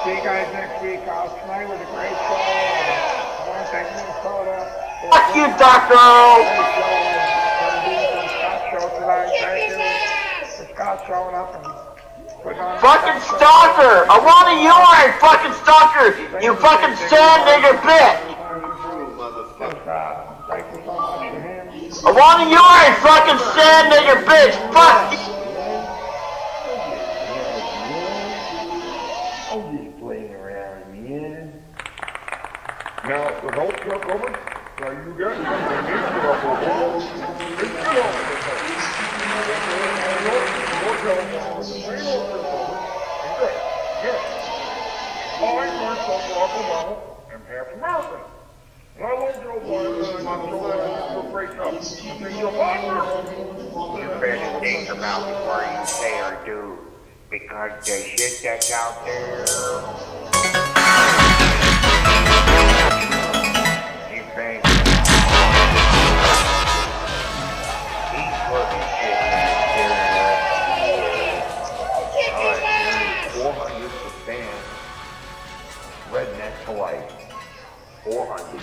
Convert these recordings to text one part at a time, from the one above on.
See you guys next week. Tonight was a great show. I want to thank Minnesota. Fuck you, Doctor! Scott show tonight. Thank you for Scott showing up and putting on. Fucking stalker! I want a urine, fucking stalker! You fucking sand nigger bitch! Thank you so much for him. I want a urine, fucking sand nigger bitch! Fuck you! Oh, he's playing around, man. Now, the whole truck over? Are you good? You better think about before you say or do, because the shit that's out there. You think he's putting shit in there. 400%. Redneck for life. 400.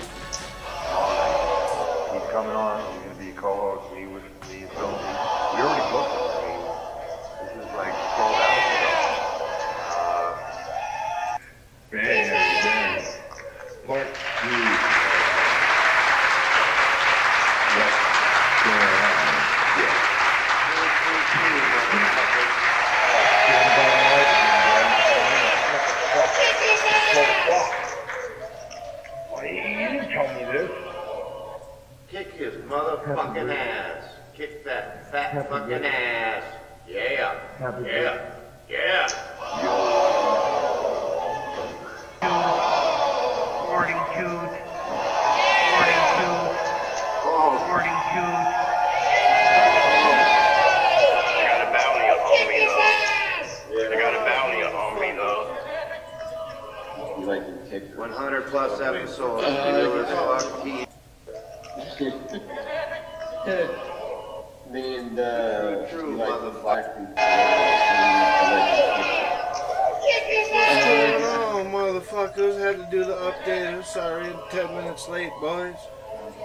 He's coming on. He's going to be a co-host. He was the film. We already booked him. This is like sold out. Bang. Part 2. What's going on? Well, you didn't tell me this. Kick his motherfucking ass. Kick that fat fucking ass. Yeah. Yeah. I got a bounty on me though. You like to kick 100 plus episodes. Me and true motherfucker. Oh, motherfuckers had to do the update. I'm sorry, 10 minutes late, boys.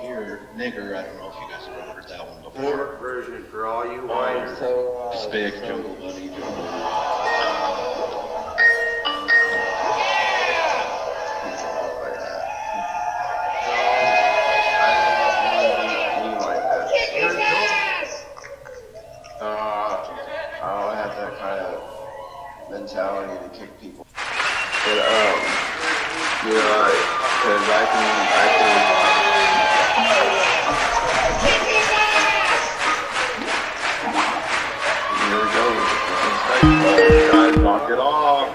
Here, nigger, I don't know if you guys have ever heard that one before. Short version for all you whiners. Spig, Jungle Bunny, Jungle. I don't have that kind of mentality to kick people. But, you know, because I can. Here we go. Guys, knock it off.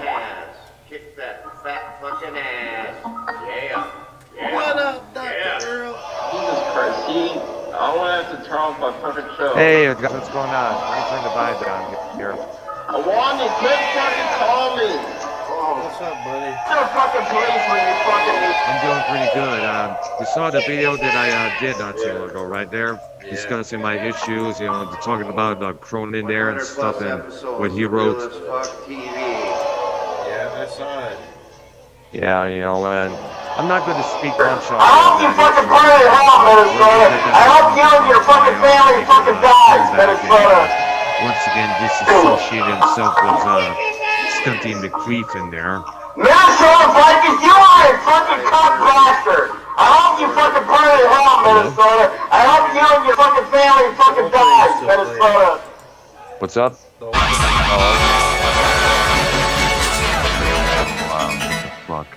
Kick that fat fucking ass. Yeah. What up, Dr. Earl? Jesus Christ, I want to have to turn off my fucking show. Hey, what's going on? Let me turn the vibe down here. I want you, quit fucking call me. What's up, buddy? You're a fucking police when you fucking. I'm doing pretty good. You saw the video that I did not too long ago, right there? Yeah. Discussing my issues, you know, talking about Cronin there and stuff and what he wrote. Yeah, I saw it. Yeah, you know, and I'm not going to speak much on I hope you fucking burn it home, Minnesota. I hope you and your fucking family fucking dies, Minnesota. Once again, disassociated himself with Stunty McQueef in there. Minnesota Vikings, you are a fucking cunt bastard. I hope you fucking burn it home, Minnesota. I hope you and your fucking family fucking dies, Minnesota. What's up? Fuck.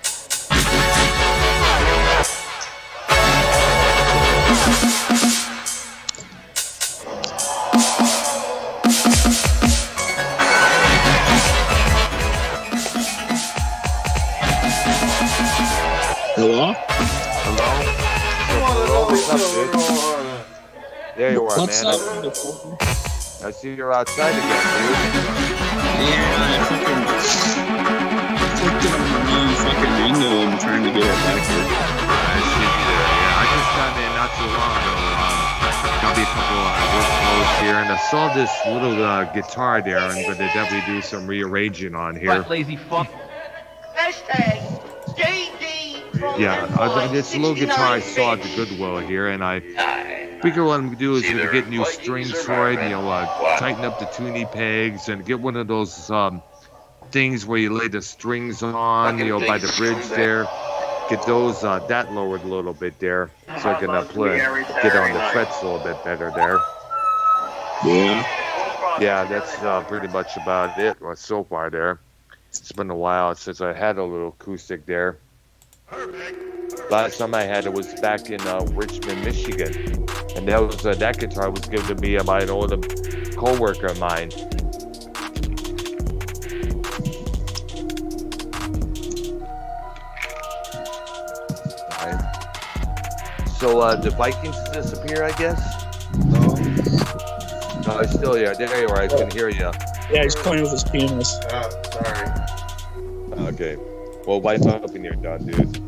Hello? What's up, dude? There you are, What's man. up? I see you're outside again, dude. Yeah, I fucking clicked on the wrong fucking window and trying to get it back here. I see you there. Yeah, I just got in not too long ago. Got me a couple work clothes here, and I saw this little guitar there. I'm going to definitely do some rearranging on here. What lazy fuck? Hey, Hashtag JD from Yeah, this little guitar I saw at the Goodwill here, and I figure what I'm gonna do is gonna get new strings for it. You know, tighten up the tuning pegs and get one of those things where you lay the strings on, you know, by the bridge there. Get those that lowered a little bit there, so I can get on the frets a little bit better there. Yeah, that's pretty much about it so far there. It's been a while since I had a little acoustic there. Last time I had it was back in Richmond, Michigan, and that was that guitar was given to me by an old co-worker of mine. So the Vikings disappear, I guess? No. No, it's still here. There you are. I can hear you. Yeah, he's playing with his penis. Oh, sorry. Okay. Well, wipe up when you're done, dude.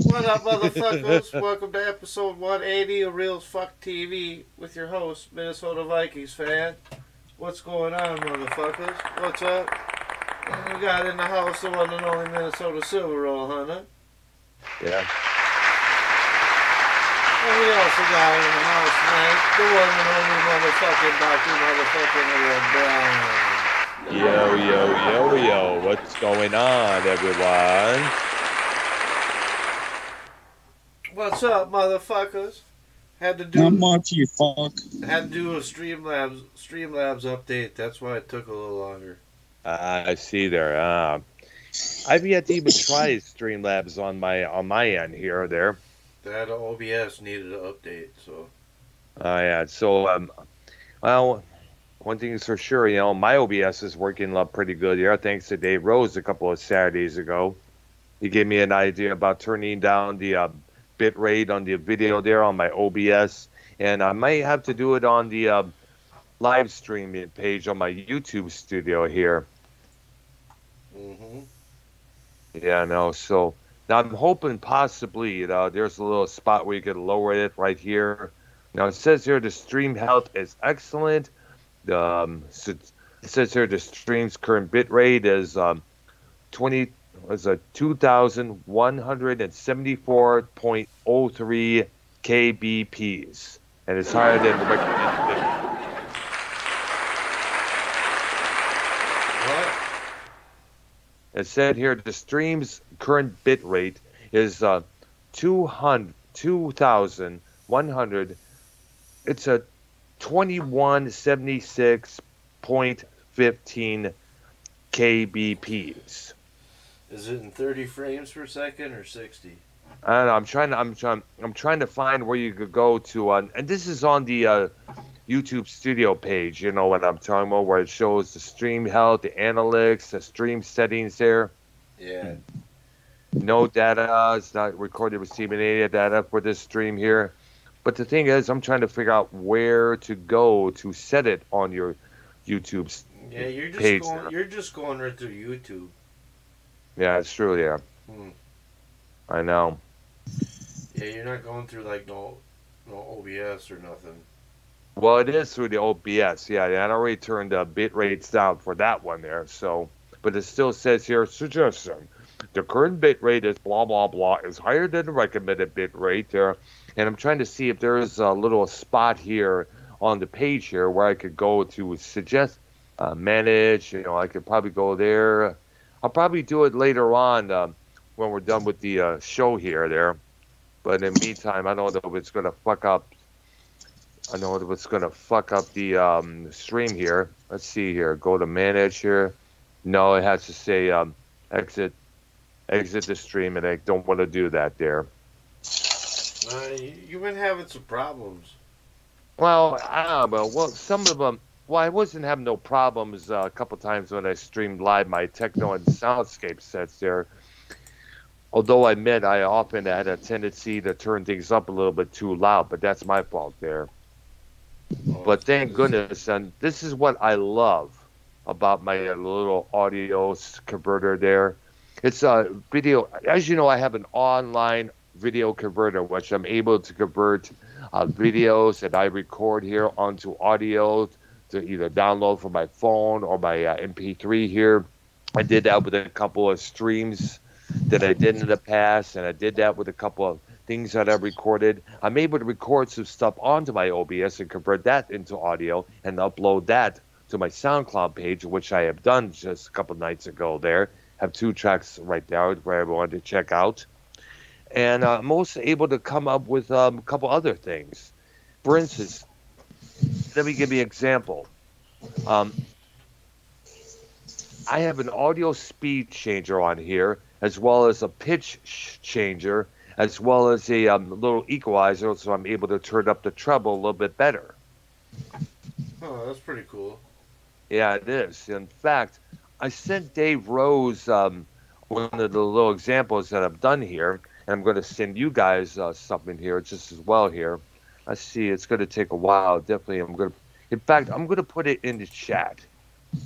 What up, motherfuckers? Welcome to episode 180 of Real as Fuck TV with your host, Minnesota Vikings fan. What's going on, motherfuckers? What's up? We got in the house the one and only Minnesota Silver Roll Hunter. Yeah. And we also got in the house tonight the one and only motherfucking Dr. Motherfucking Brown. Yo. What's going on, everyone? What's up, motherfuckers? Had to do Not much, you fuck. Had to do a Streamlabs update. That's why it took a little longer. I see there. I've yet to even try Streamlabs on my end here or there. That OBS needed an update, so. Yeah. So, well, one thing is for sure, you know, my OBS is working pretty good here, thanks to Dave Rose a couple of Saturdays ago. He gave me an idea about turning down the bit rate on the video there on my OBS, and I might have to do it on the live streaming page on my YouTube studio here. Mm-hmm. Yeah, no. So now I'm hoping possibly there's a little spot where you can lower it right here. Now it says here the stream health is excellent. It says here the stream's current bit rate is 2,174.03 kbps, and it's higher than the recommended bit. What? It said here the stream's current bit rate is 2,100. It's a 2176.15 kbps. Is it in 30 frames per second or 60? I don't know. I'm trying to find where you could go to, and this is on the YouTube Studio page. You know what I'm talking about, where it shows the stream health, the analytics, the stream settings there. Yeah. No data. It's not recorded receiving any data for this stream here. But the thing is, I'm trying to figure out where to go to set it on your YouTube page. You're just going right through YouTube. Yeah, it's true. Yeah. I know. Yeah, you're not going through like no OBS or nothing. Well, it is through the OBS. Yeah, and I already turned the bit rates down for that one there. So, but it still says here, suggestion. The current bit rate is blah blah blah is higher than the recommended bit rate there. And I'm trying to see if there is a little spot here on the page here where I could go to suggest, manage. You know, I could probably go there. I'll probably do it later on when we're done with the show here there. But in the meantime, I don't know if it's going to fuck up. I know if it's going to fuck up the stream here. Let's see here. Go to manage here. No, it has to say exit the stream, and I don't want to do that there. You've been having some problems. Well, I don't know. Well, some of them. Well, I wasn't having no problems a couple times when I streamed live my techno and soundscape sets there. Although I admit I often had a tendency to turn things up a little bit too loud, but that's my fault there. But thank goodness, and this is what I love about my little audio converter there. It's a video. As you know, I have an online video converter, which I'm able to convert videos that I record here onto audio to either download from my phone or my MP3 here. I did that with a couple of streams that I did in the past, and I did that with a couple of things that I recorded. I'm able to record some stuff onto my OBS and convert that into audio and upload that to my SoundCloud page, which I have done just a couple nights ago there. Have 2 tracks right there for everyone to check out. And I'm also able to come up with a couple other things. For instance, let me give you an example. I have an audio speed changer on here, as well as a pitch changer, as well as a little equalizer, so I'm able to turn up the treble a little bit better. Oh, that's pretty cool. Yeah, it is. In fact, I sent Dave Rose one of the little examples that I've done here, and I'm going to send you guys something here just as well here. I see it's going to take a while. Definitely, in fact, I'm going to put it in the chat.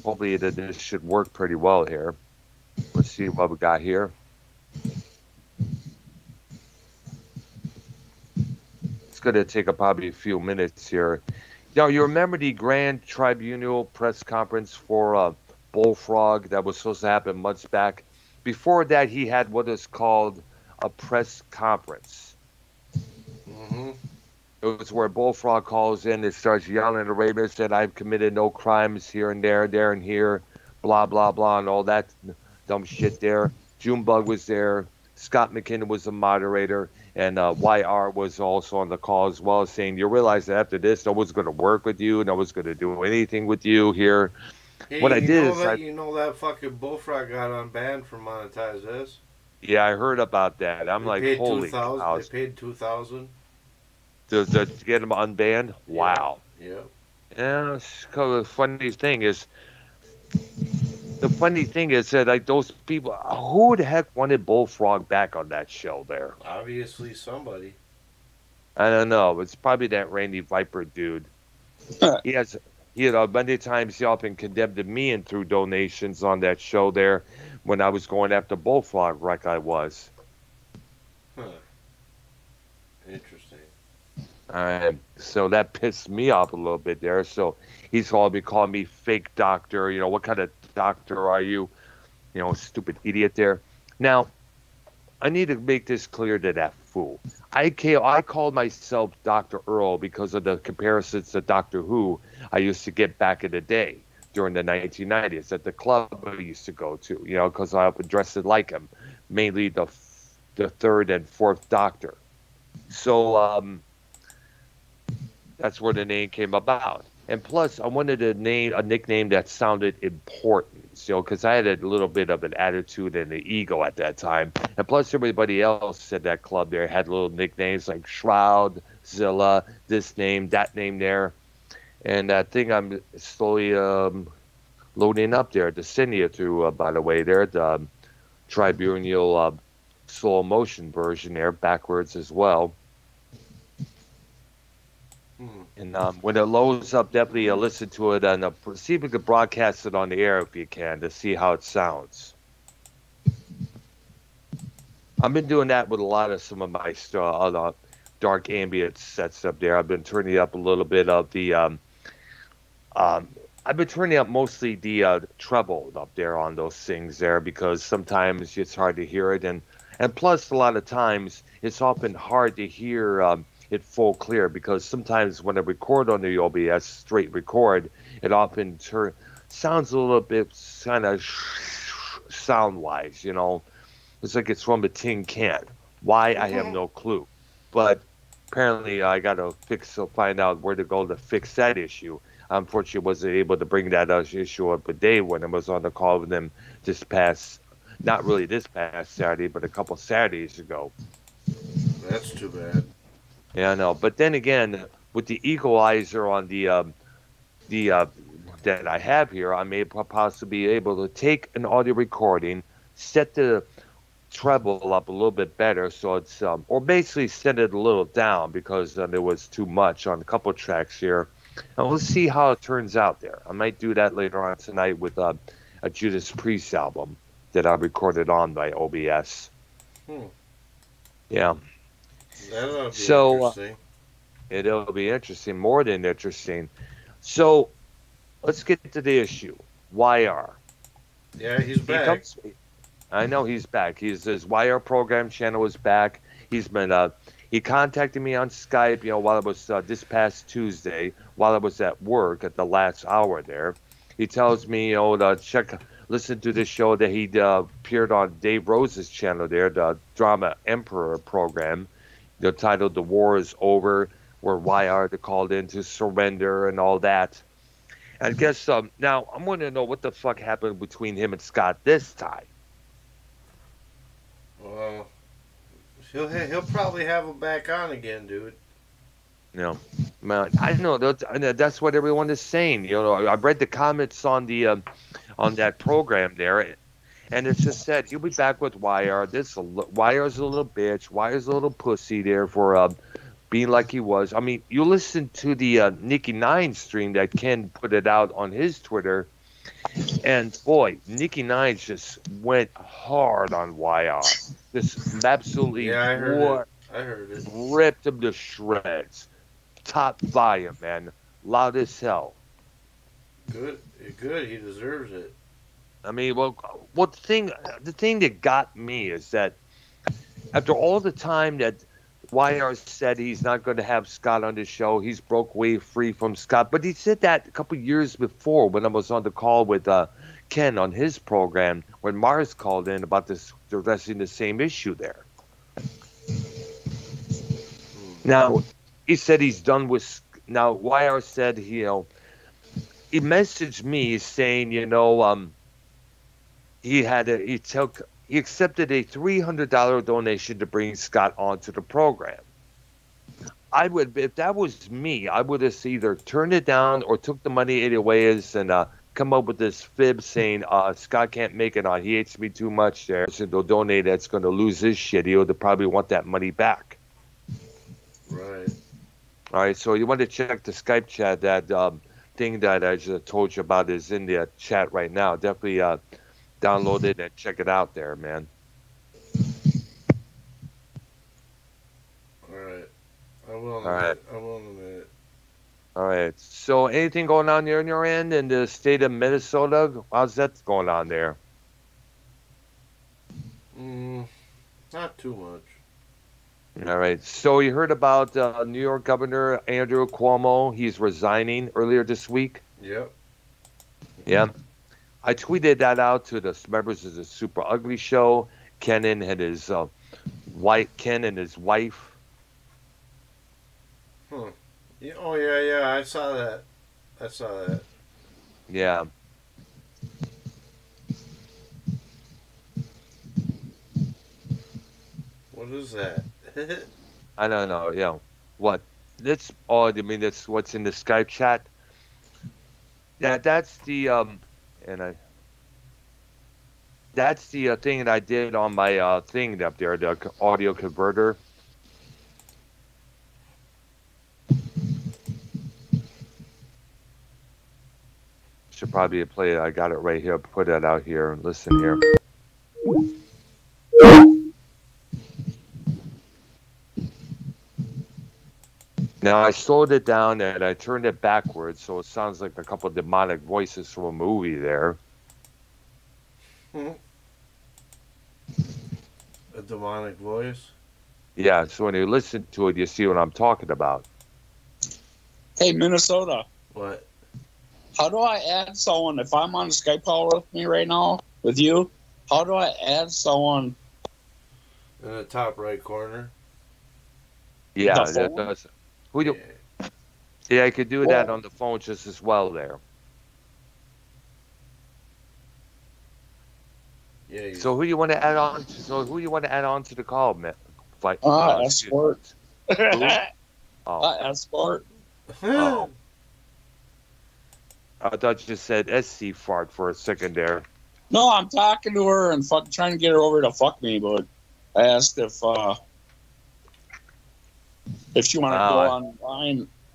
Hopefully this should work pretty well here. Let's see what we got here. It's going to take probably a few minutes here. Now, you remember the Grand Tribunal press conference for Bullfrog that was supposed to happen months back? Before that, he had what is called a press conference. Mm-hmm. It was where Bullfrog calls in and starts yelling at Raven, said, I've committed no crimes here and there and here, blah, blah, blah, and all that dumb shit there. Junebug was there. Scott McKinnon was the moderator, and YR was also on the call as well, saying, you realize that after this, no one's going to work with you, no one's going to do anything with you here. Hey, what I did is... you know that fucking Bullfrog got unbanned from Monetize This? Yeah, I heard about that. I'm like, holy cow. They paid $2,000. To get him unbanned? Wow. Yeah. Yeah, the funny thing is that like those people, who the heck wanted Bullfrog back on that show there? Obviously somebody. I don't know. It's probably that Randy Viper dude. He has, many times he often condemned me and threw donations on that show there when I was going after Bullfrog like I was. Huh. Interesting. So that pissed me off a little bit there. So he's always calling me fake doctor. You know, what kind of doctor are you? You know, stupid idiot there. Now, I need to make this clear to that fool. I called myself Dr. Earl because of the comparisons to Doctor Who I used to get back in the day during the 1990s at the club I used to go to, you know, because I often dressed like him, mainly the 3rd and 4th Doctor. So, that's where the name came about. And plus, I wanted a nickname that sounded important, you know, because I had a little bit of an attitude and an ego at that time. And plus, everybody else at that club there had little nicknames like Shroud, Zilla, this name, that name there. And I think I'm slowly loading up there to send you through, by the way, there, the Tribunal slow motion version there, backwards as well. And when it loads up, definitely listen to it and see if we can broadcast it on the air if you can to see how it sounds. I've been doing that with a lot of some of my other dark ambient sets up there. I've been turning up a little bit of the I've been turning up mostly the treble up there on those things there because sometimes it's hard to hear it, and plus a lot of times it's often hard to hear it full clear because sometimes when I record on the OBS straight record, it often sounds a little bit kind of sound wise, you know. It's like it's from a tin can. Why, I have no clue. But apparently I got to find out where to go to fix that issue. Unfortunately, wasn't able to bring that issue up a day when I was on the call with them not really this past Saturday, but a couple Saturdays ago. That's too bad. Yeah, I know. But then again, with the equalizer on the that I have here, I may possibly be able to take an audio recording, set the treble up a little bit better, so it's or basically set it a little down because there was too much on a couple tracks here. And we'll see how it turns out there. I might do that later on tonight with a Judas Priest album that I recorded on by OBS. Yeah. That'll be interesting. It'll be interesting, more than interesting. So let's get to the issue. YR. Yeah, he's He back. comes. I know he's back. His Wire program channel is back. He's been he contacted me on Skype, while I was this past Tuesday, while I was at work at the last hour there. He tells me, to listen to this show that he appeared on Dave Rose's channel there, the Drama Emperor program, titled "The War Is Over," where Wire called in to surrender and all that. And I guess now I'm wanting to know what the fuck happened between him and Scott this time. Well, he'll probably have him back on again, dude. Man, I know that's what everyone is saying. I read the comments on the on that program there, and it just said he'll be back with Wire. Wire's a little bitch. Wire's a little pussy there for being like he was. I mean, you listen to the Nikki Nine stream that Ken put it out on his Twitter, and boy, Nikki Nine just went hard on Wire. Just absolutely I heard it. Ripped him to shreds. Top volume, man. Loud as hell. Good. He deserves it. I mean, well, the thing that got me is that after all the time that Wire said he's not going to have Scott on the show, he's broke way free from Scott. But he said that a couple years before when I was on the call with Ken on his program when Mars called in about addressing the same issue there. Now, he said he's done with. Now, Wire said he messaged me saying, he accepted a $300 donation to bring Scott onto the program. If that was me, I would have either turned it down or took the money anyways and come up with this fib saying Scott can't make it on. He hates me too much there. So they'll donate. That's going to lose his shit. He'll probably want that money back. Right. All right, so you want to check the Skype chat. That thing that I just told you about is in the chat right now. Definitely download it and check it out there, man. All right. I will in a minute. All right. So anything going on there on your end in the state of Minnesota? How's that going on there? Not too much. All right. So you heard about New York Governor Andrew Cuomo. He's resigning earlier this week. Yep. Yeah. I tweeted that out to the members of the Super Ugly Show. Ken and his wife. Yeah, oh yeah. I saw that. Yeah. What is that? I don't know. Yeah. What? That's all. I mean, that's what's in the Skype chat. Yeah, that's the that's the thing that I did on my thing up there, the audio converter. Should probably play it. I got it right here. Put it out here and listen here. Now I slowed it down and I turned it backwards, so it sounds like a couple of demonic voices from a movie there. A demonic voice? Yeah, so when you listen to it, you see what I'm talking about. Hey, Minnesota. What? How do I add someone if I'm on a Skype call with me right now with you? How do I add someone? In the top right corner. Yeah, that does. Yeah, I could do that on the phone just as well there. Yeah. So who do you want to add on? To the call, man? Escort. Oh. Escort. Oh. I thought you just said SC fart for a second there. No, I'm talking to her and trying to get her over to fuck me, but I asked if she wanted to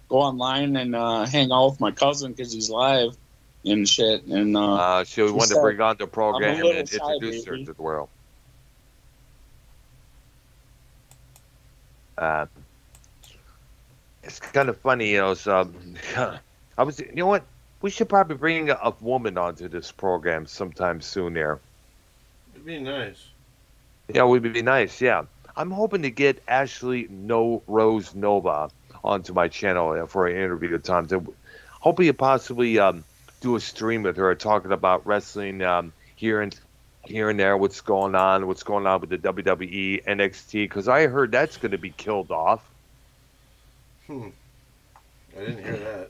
go online and hang out with my cousin because he's live and shit. And she wanted to bring on the program and introduce her baby. to the world. It's kind of funny, So, I was, you know what? We should probably bring a woman onto this program sometime soon there. It'd be nice. Yeah, it would be nice, yeah. I'm hoping to get Ashley No Rose Nova onto my channel for an interview at times. Hoping to possibly do a stream with her talking about wrestling here and there, what's going on with the WWE, NXT, because I heard that's going to be killed off. I didn't hear that.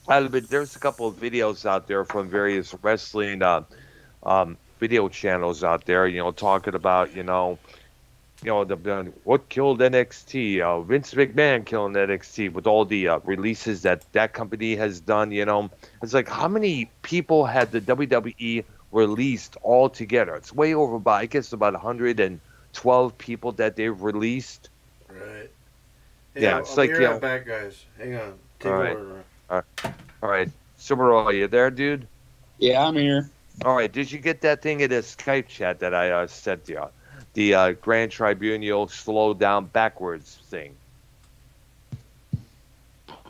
But there's a couple of videos out there from various wrestling video channels out there, talking about, what killed NXT, Vince McMahon killing NXT with all the releases that company has done, It's like, how many people had the WWE released all together? It's way over by, I guess, about 112 people that they've released. Right. Hey, yeah, it's I'll like, be right back, guys. Hang on. Take over. All right. Super, you there, dude? Yeah, I'm here. All right. Did you get that thing in the Skype chat that I sent you? The Grand Tribunal slow down backwards thing.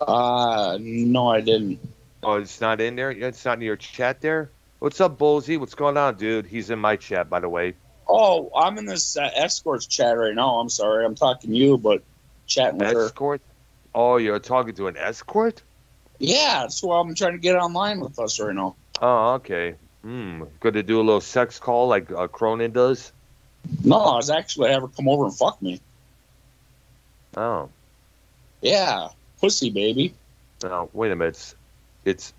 No, I didn't. Oh, it's not in there? It's not in your chat there? What's up, Bolsey? What's going on, dude? He's in my chat, by the way. Oh, I'm in this escorts chat right now. I'm sorry. I'm talking to you, but chatting with her. Escort? Oh, you're talking to an escort? Yeah, that's why I'm trying to get online with us right now. Oh, okay. Good to do a little sex call like Cronin does? No, I was actually have her come over and fuck me. Oh. Yeah, pussy, baby. No, wait a minute. It's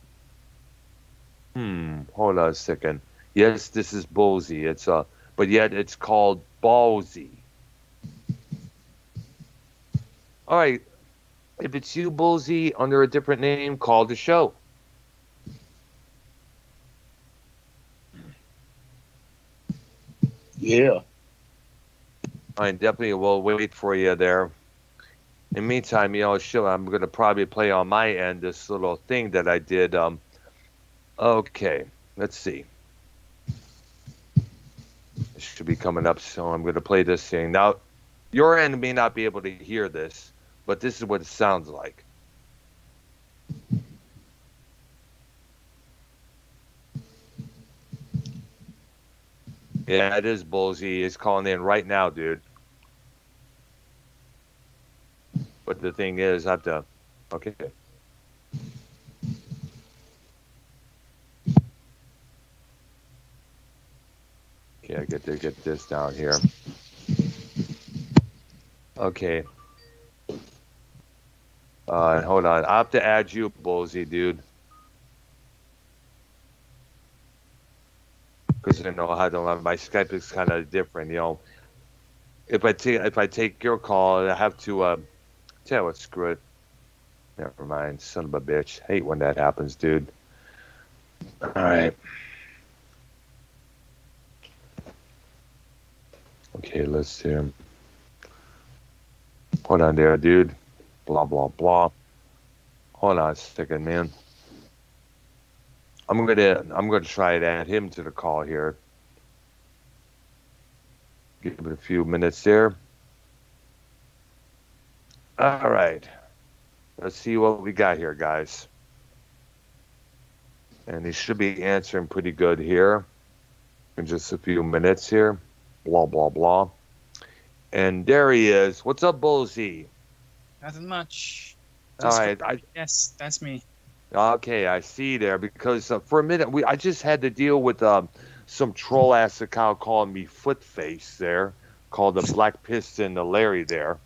hold on a second. Yes, this is Bolsey. It's but yet it's called Ballsy. All right. If it's you, Bolsey, under a different name, call the show. Yeah. I definitely will wait for you there. In the meantime, I'm going to probably play on my end this little thing that I did. Okay, let's see. It should be coming up, so I'm going to play this thing. Now, your end may not be able to hear this, but this is what it sounds like. Yeah, it is Bolsey. He's calling in right now, dude. But the thing is, I have to... Okay. Okay, I get to get this down here. Okay. Hold on. I have to add you, Bolsey, dude. Because my Skype is kind of different, If I take your call, I have to tell you what, screw it. Never mind, son of a bitch. Hate when that happens, dude. All right. Okay, let's see. Hold on there, dude. Blah blah blah. Hold on a second, man. I'm gonna try to add him to the call here. Give it a few minutes there. All right. Let's see what we got here, guys. And he should be answering pretty good here in just a few minutes here. Blah blah blah. And there he is. What's up, Bolsey? Nothing much. All right. Yes, that's me. Okay, I see there, because for a minute I just had to deal with some troll ass account calling me Footface there, called the Black Piston, the Larry there.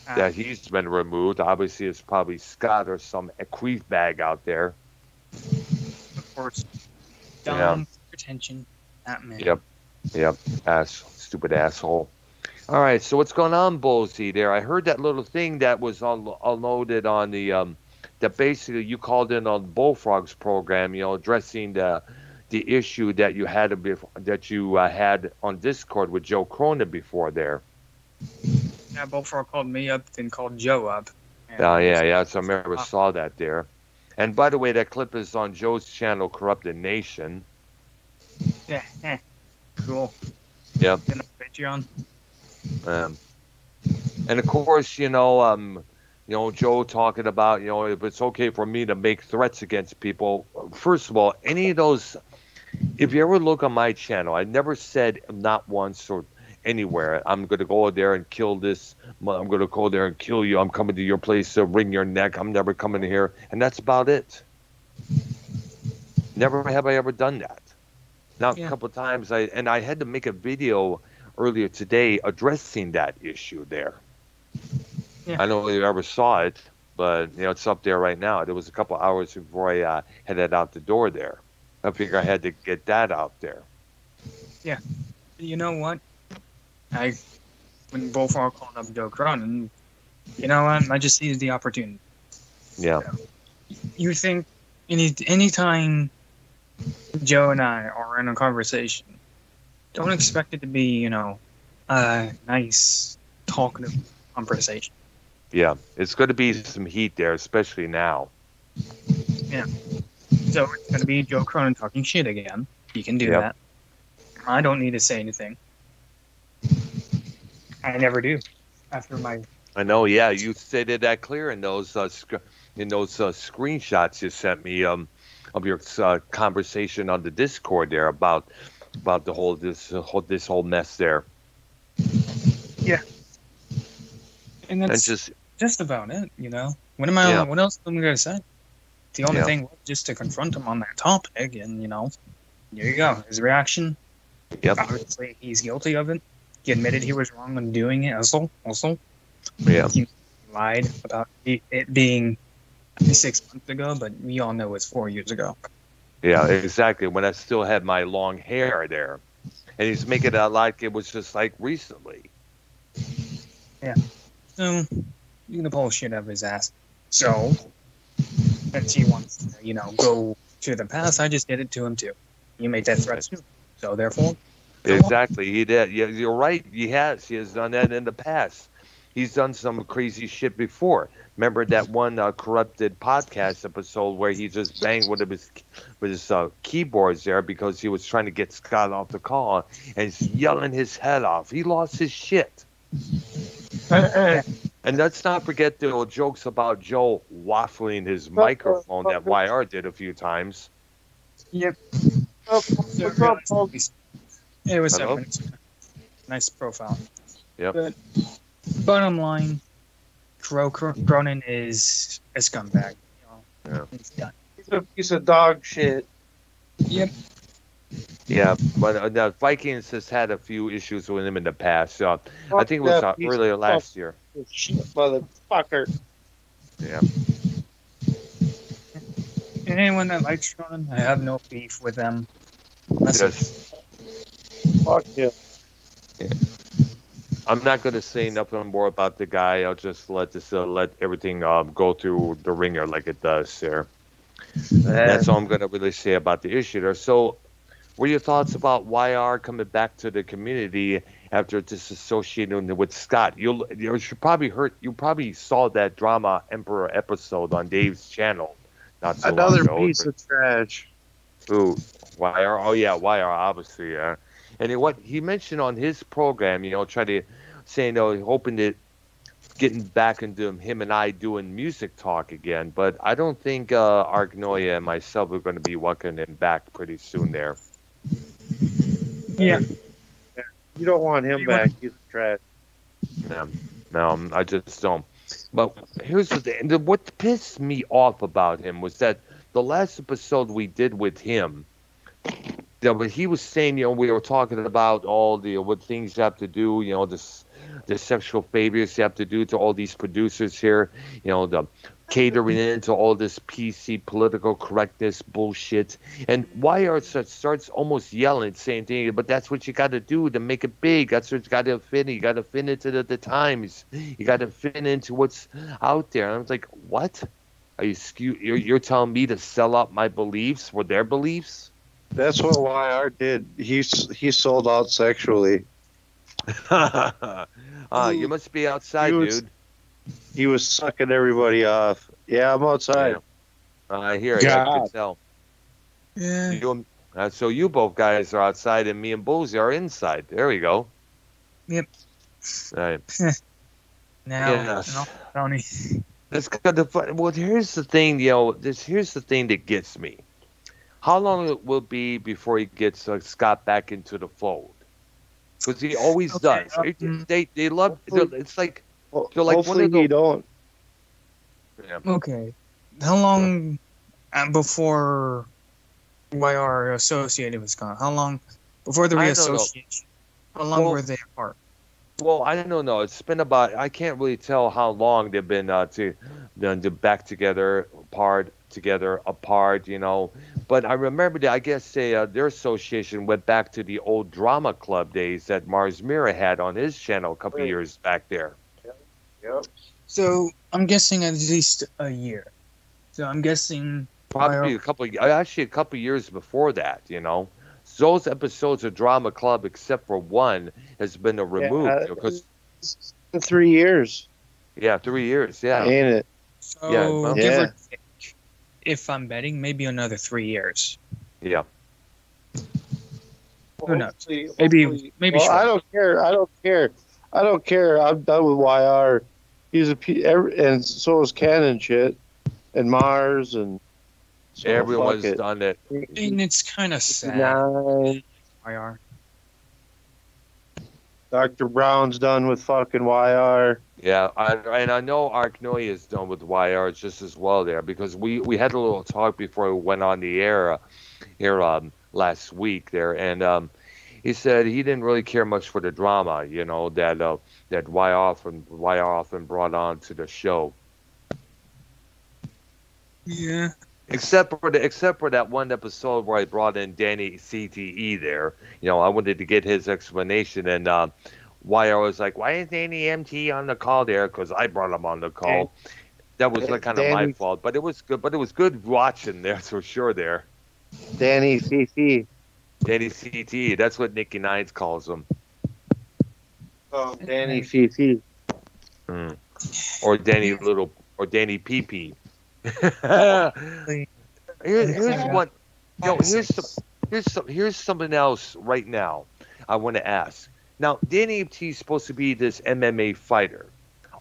That he's been removed. Obviously, it's probably Scott or some queef bag out there. Of course. Dumb pretension. Not me. Yep. Stupid asshole. All right, so what's going on, Bolsey? There, I heard that little thing that was unloaded on the that basically you called in on Bullfrog's program, addressing the issue that you had had on Discord with Joe Cronin before there. Yeah, Bullfrog called me up, then called Joe up. Oh, yeah. So I remember saw that there. And by the way, that clip is on Joe's channel, Corrupted Nation. Yeah, cool. Yep. Patreon. And of course, Joe talking about, if it's okay for me to make threats against people. First of all, any of those, if you ever look on my channel, I never said not once or anywhere, I'm going to go there and kill this. I'm going to go there and kill you. I'm coming to your place to wring your neck. I'm never coming here. And that's about it. Never have I ever done that. Now, a couple of times, I had to make a video earlier today addressing that issue there. Yeah. I don't know if you ever saw it, but it's up there right now. It was a couple hours before I headed out the door there. I figure I had to get that out there. Yeah. You know what? When Bullfrog called up Joe Cronin, you know what? I just seized the opportunity. Yeah. You think anytime Joe and I are in a conversation, don't expect it to be, a nice, talkative conversation. Yeah, it's going to be some heat there, especially now. Yeah. So it's going to be Joe Cronin talking shit again. He can do that. I don't need to say anything. I never do. After my... I know, yeah. You stated that clear in those screenshots you sent me of your conversation on the Discord there about the whole this whole mess there. Yeah. And that's just about it, What am I? What else am I going to say? The only thing was just to confront him on that topic, and there you go. His reaction. Yep. Obviously, he's guilty of it. He admitted he was wrong in doing it. Also, yeah. He lied about it being 6 months ago, but we all know it's 4 years ago. Yeah, exactly. When I still had my long hair there, and he's making it out like it was just like recently. Yeah. So you can pull shit out of his ass. So since he wants to, go to the past, I just did it to him too. You made that threat too. So therefore. Exactly, he did. Yeah, you're right. He has done that in the past. He's done some crazy shit before. Remember that one corrupted podcast episode where he just banged with his keyboards there because he was trying to get Scott off the call, and he's yelling his head off. He lost his shit. And let's not forget the old jokes about Joe waffling his microphone that YR did a few times. Yep. What's up, folks? Hey, what's up? Nice profile. Yep. But bottom line, Cronin is a scumbag. Yeah. He's done. He's a piece of dog shit. Yep. Yeah, but the Vikings has had a few issues with him in the past. So I think it was earlier last year. Shit, motherfucker. Yeah. And anyone that likes Cronin, I have no beef with them. Fuck yeah. I'm not going to say nothing more about the guy. I'll just let everything go through the ringer like it does there. That's all I'm going to really say about the issue there. So, what are your thoughts about YR coming back to the community after disassociating with Scott? You probably saw that Drama Emperor episode on Dave's channel. Not so Another long ago, piece of trash. Ooh, YR. Oh yeah, YR. Obviously, yeah. And what he mentioned on his program, try to say, hoping that getting back into him and I doing music talk again. But I don't think Argnoia and myself are going to be welcoming him back pretty soon there. Yeah. You don't want him back. He's trash. No, I just don't. But here's the thing. What pissed me off about him was that the last episode we did with him, but he was saying, we were talking about all the what things you have to do, the sexual favors you have to do to all these producers here, the catering into all this PC political correctness bullshit. And YR starts almost yelling, saying things, but that's what you got to do to make it big. That's what you got to fit in. You got to fit into the times. You got to fit into what's out there. And I was like, what? Are you're telling me to sell out my beliefs for their beliefs? That's what YR did. He sold out sexually. You must be outside, dude. He was sucking everybody off. Yeah, I'm outside. Yeah. I hear it. I can tell. Yeah. So you both guys are outside, and me and Boozy are inside. There we go. Yep. Right. Now, Tony. That's kind of fun. Well, here's the thing, here's the thing that gets me. How long it will be before he gets Scott back into the fold? Because he always does. They love. It's like they're like one of the. Don't. Yeah. Okay, how long before YR associated with Scott? How long before the reassociation? How long were they apart? Well, I don't know. It's been about. I can't really tell how long they've been to back together, apart. But I remember that I guess their association went back to the old drama club days that Mars Mirror had on his channel a couple of years back there. Yep. So I'm guessing at least a year. So I'm guessing probably a couple of years before that. Those episodes of Drama Club, except for one, has been removed because 3 years. Yeah, 3 years. Yeah, ain't it? So give or take, if I'm betting, maybe another 3 years. Yeah. Who knows? Maybe. Well, I don't care. I'm done with YR. He's and so is Ken and shit, and Mars and. So everyone's done it. And it's kind of sad. YR. Dr. Brown's done with fucking YR. Yeah, I know Arknoy is done with YR just as well there, because we had a little talk before we went on the air here last week there, and he said he didn't really care much for the drama, that YR often brought on to the show. Yeah. Except for that one episode where I brought in Danny CTE there. I wanted to get his explanation, and YR was like, why is Danny MT on the call there? Because I brought him on the call. That was kind of my fault, but it was good. But it was good watching there for sure there. Danny CT. Danny CT. That's what Nicky Nines calls him. Oh, Danny CT. Or Danny PP. Here's something else right now I want to ask. Now, Danny MT is supposed to be this MMA fighter.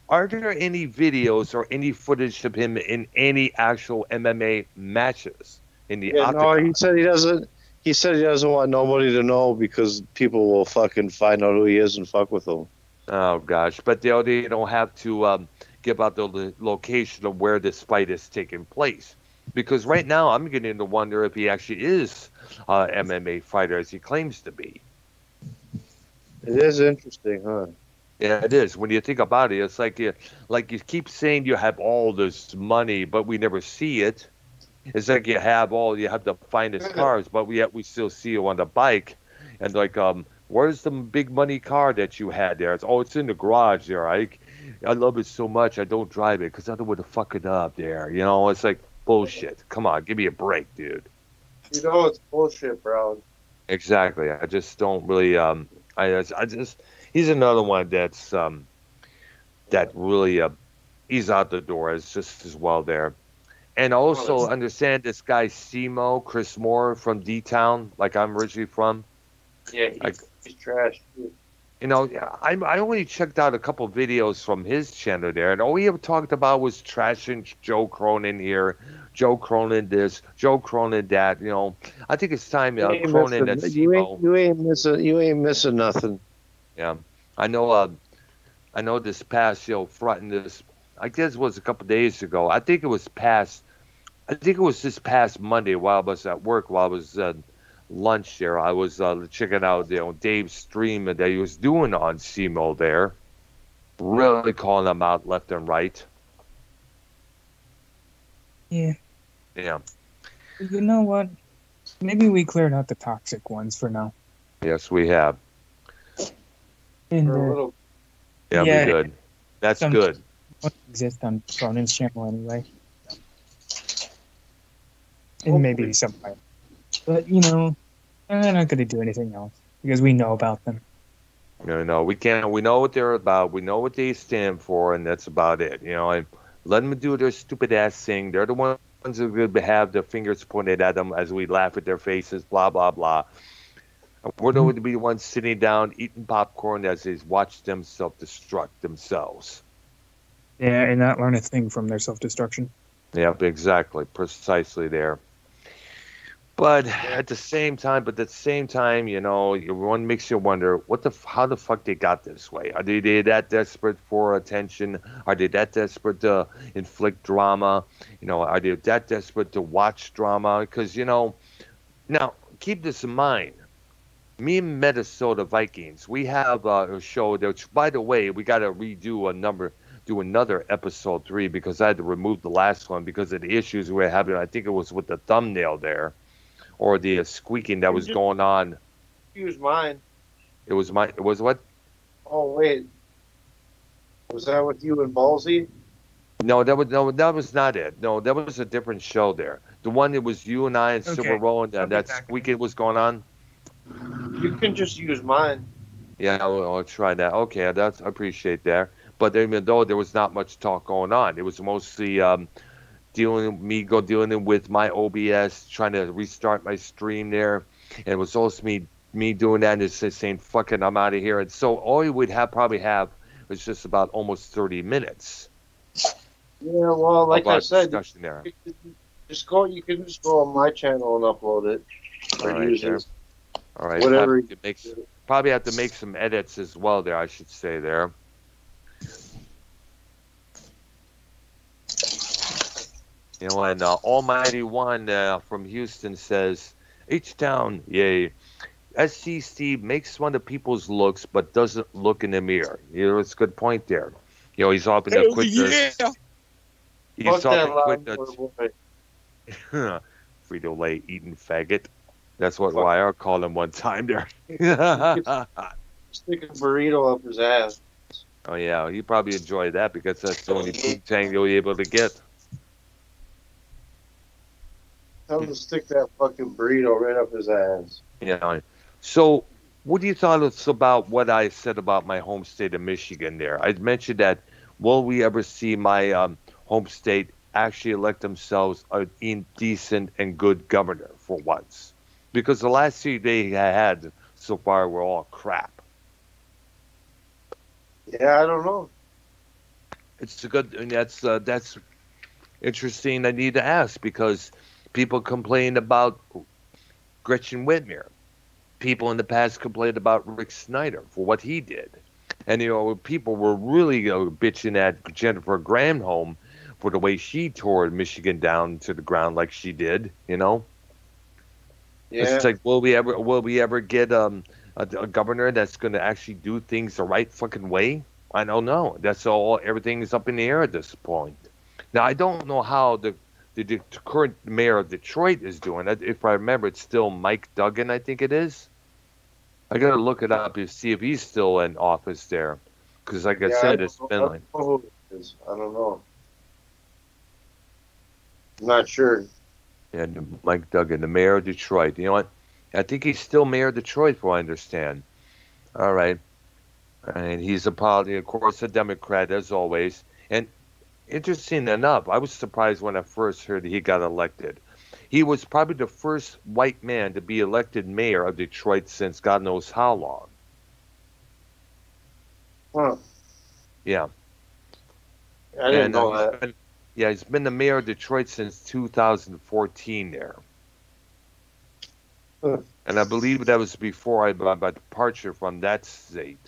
Are there any videos or any footage of him in any actual MMA matches in the octagon? No, he said he doesn't. He said he doesn't want nobody to know because people will fucking find out who he is and fuck with him. Oh gosh, but they don't have to give out the location of where this fight is taking place, because right now I'm getting to wonder if he actually is an MMA fighter as he claims to be. It is interesting, huh? Yeah, it is. When you think about it, it's like you keep saying you have all this money, but we never see it. It's like you have the finest cars, but we still see you on the bike, and like where's the big money car that you had there? It's in the garage there. I love it so much I don't drive it because I don't want to fuck it up there. It's like bullshit. Come on, give me a break, dude. It's bullshit, bro. Exactly. I just don't really. He's another one that's that really he's out the door. It's just as well there. And also understand this guy Simo, Chris Moore from D-Town, like I'm originally from. Yeah, he's trash too. I only checked out a couple videos from his channel there, and all he ever talked about was trashing Joe Cronin here, Joe Cronin this, Joe Cronin that. I think it's time Cronin and Simo. You ain't missing nothing. Yeah, I know this past front this. I guess it was a couple days ago. I think it was this past Monday while I was at work, while I was lunch there. I was checking out Dave's stream that he was doing on Simo there, really calling them out left and right. Yeah. Yeah. You know what? Maybe we cleared out the toxic ones for now. Yes, we have. And, yeah, we're good. That's good. Exist on Cronin's channel anyway. And maybe somewhere. But, they're not going to do anything else because we know about them. No, we can't. We know what they're about. We know what they stand for, and that's about it. And let them do their stupid ass thing. They're the ones who are going to have their fingers pointed at them as we laugh at their faces, blah, blah, blah. And we're going to be the ones sitting down, eating popcorn as they watch them self-destruct themselves. Yeah, and not learn a thing from their self-destruction. Yep, exactly, precisely there. But at the same time, you know, one makes you wonder how the fuck they got this way. Are they that desperate for attention? Are they that desperate to inflict drama? You know, are they that desperate to watch drama? Because, you know, now keep this in mind. Me and Minnesota Vikings, we have a show that, by the way, we got to do another episode 3 because I had to remove the last one because of the issues we were having. I think it was with the thumbnail there. Or the squeaking that was going on. Use mine. It was what? Oh wait, was that with you and Ballsy? No, that was not it. No, that was a different show there. The one that was you and I and Silver Rowan and that squeaking was going on. You can just use mine. Yeah, I'll try that. Okay, I appreciate that. But even though there was not much talk going on, it was mostly dealing with my OBS, trying to restart my stream there, and it was also me doing that and just saying "fuck it, I'm out of here." And so all we would probably have was just about almost 30 minutes. Yeah, well, like I said, discussion there. You can just go on my channel and upload it. All right, whatever. Probably have to make some edits as well there, I should say there. You know, and Almighty One from Houston says, H-Town, yay. SC Steve makes fun of people's looks, but doesn't look in the mirror. You know, it's a good point there. You know, he's often to quit He's often quit Frito-Lay eating faggot. That's what YR called him one time there. Stick a burrito up his ass. Oh, yeah, he probably enjoyed that because that's the only poontang you'll be able to get. Tell him to stick that fucking burrito right up his ass. Yeah. So, what do you thought about what I said about my home state of Michigan there? I mentioned that, will we ever see my home state actually elect themselves a decent and good governor for once? Because the last 2 they had so far were all crap. Yeah, I don't know. It's a good, and that's interesting. I need to ask because people complained about Gretchen Whitmer. People in the past complained about Rick Snyder for what he did. And, you know, people were really bitching at Jennifer Granholm for the way she tore Michigan down to the ground like she did, you know? Yeah. It's like, will we ever get a governor that's going to actually do things the right fucking way? I don't know. Everything is up in the air at this point. Now, I don't know how the current mayor of Detroit is doing it. If I remember, it's still Mike Duggan, I think it is. I got to look it up to see if he's still in office there. Because like I said, it's been like... I don't know. I'm not sure. Yeah, Mike Duggan, the mayor of Detroit. You know what? I think he's still mayor of Detroit, from what I understand. All right. And he's of course, a Democrat, as always. And interesting enough, I was surprised when I first heard he got elected. He was probably the first white man to be elected mayor of Detroit since God knows how long. Huh. Yeah. I didn't know that. He's been the mayor of Detroit since 2014 there. Huh. And I believe that was before my departure from that state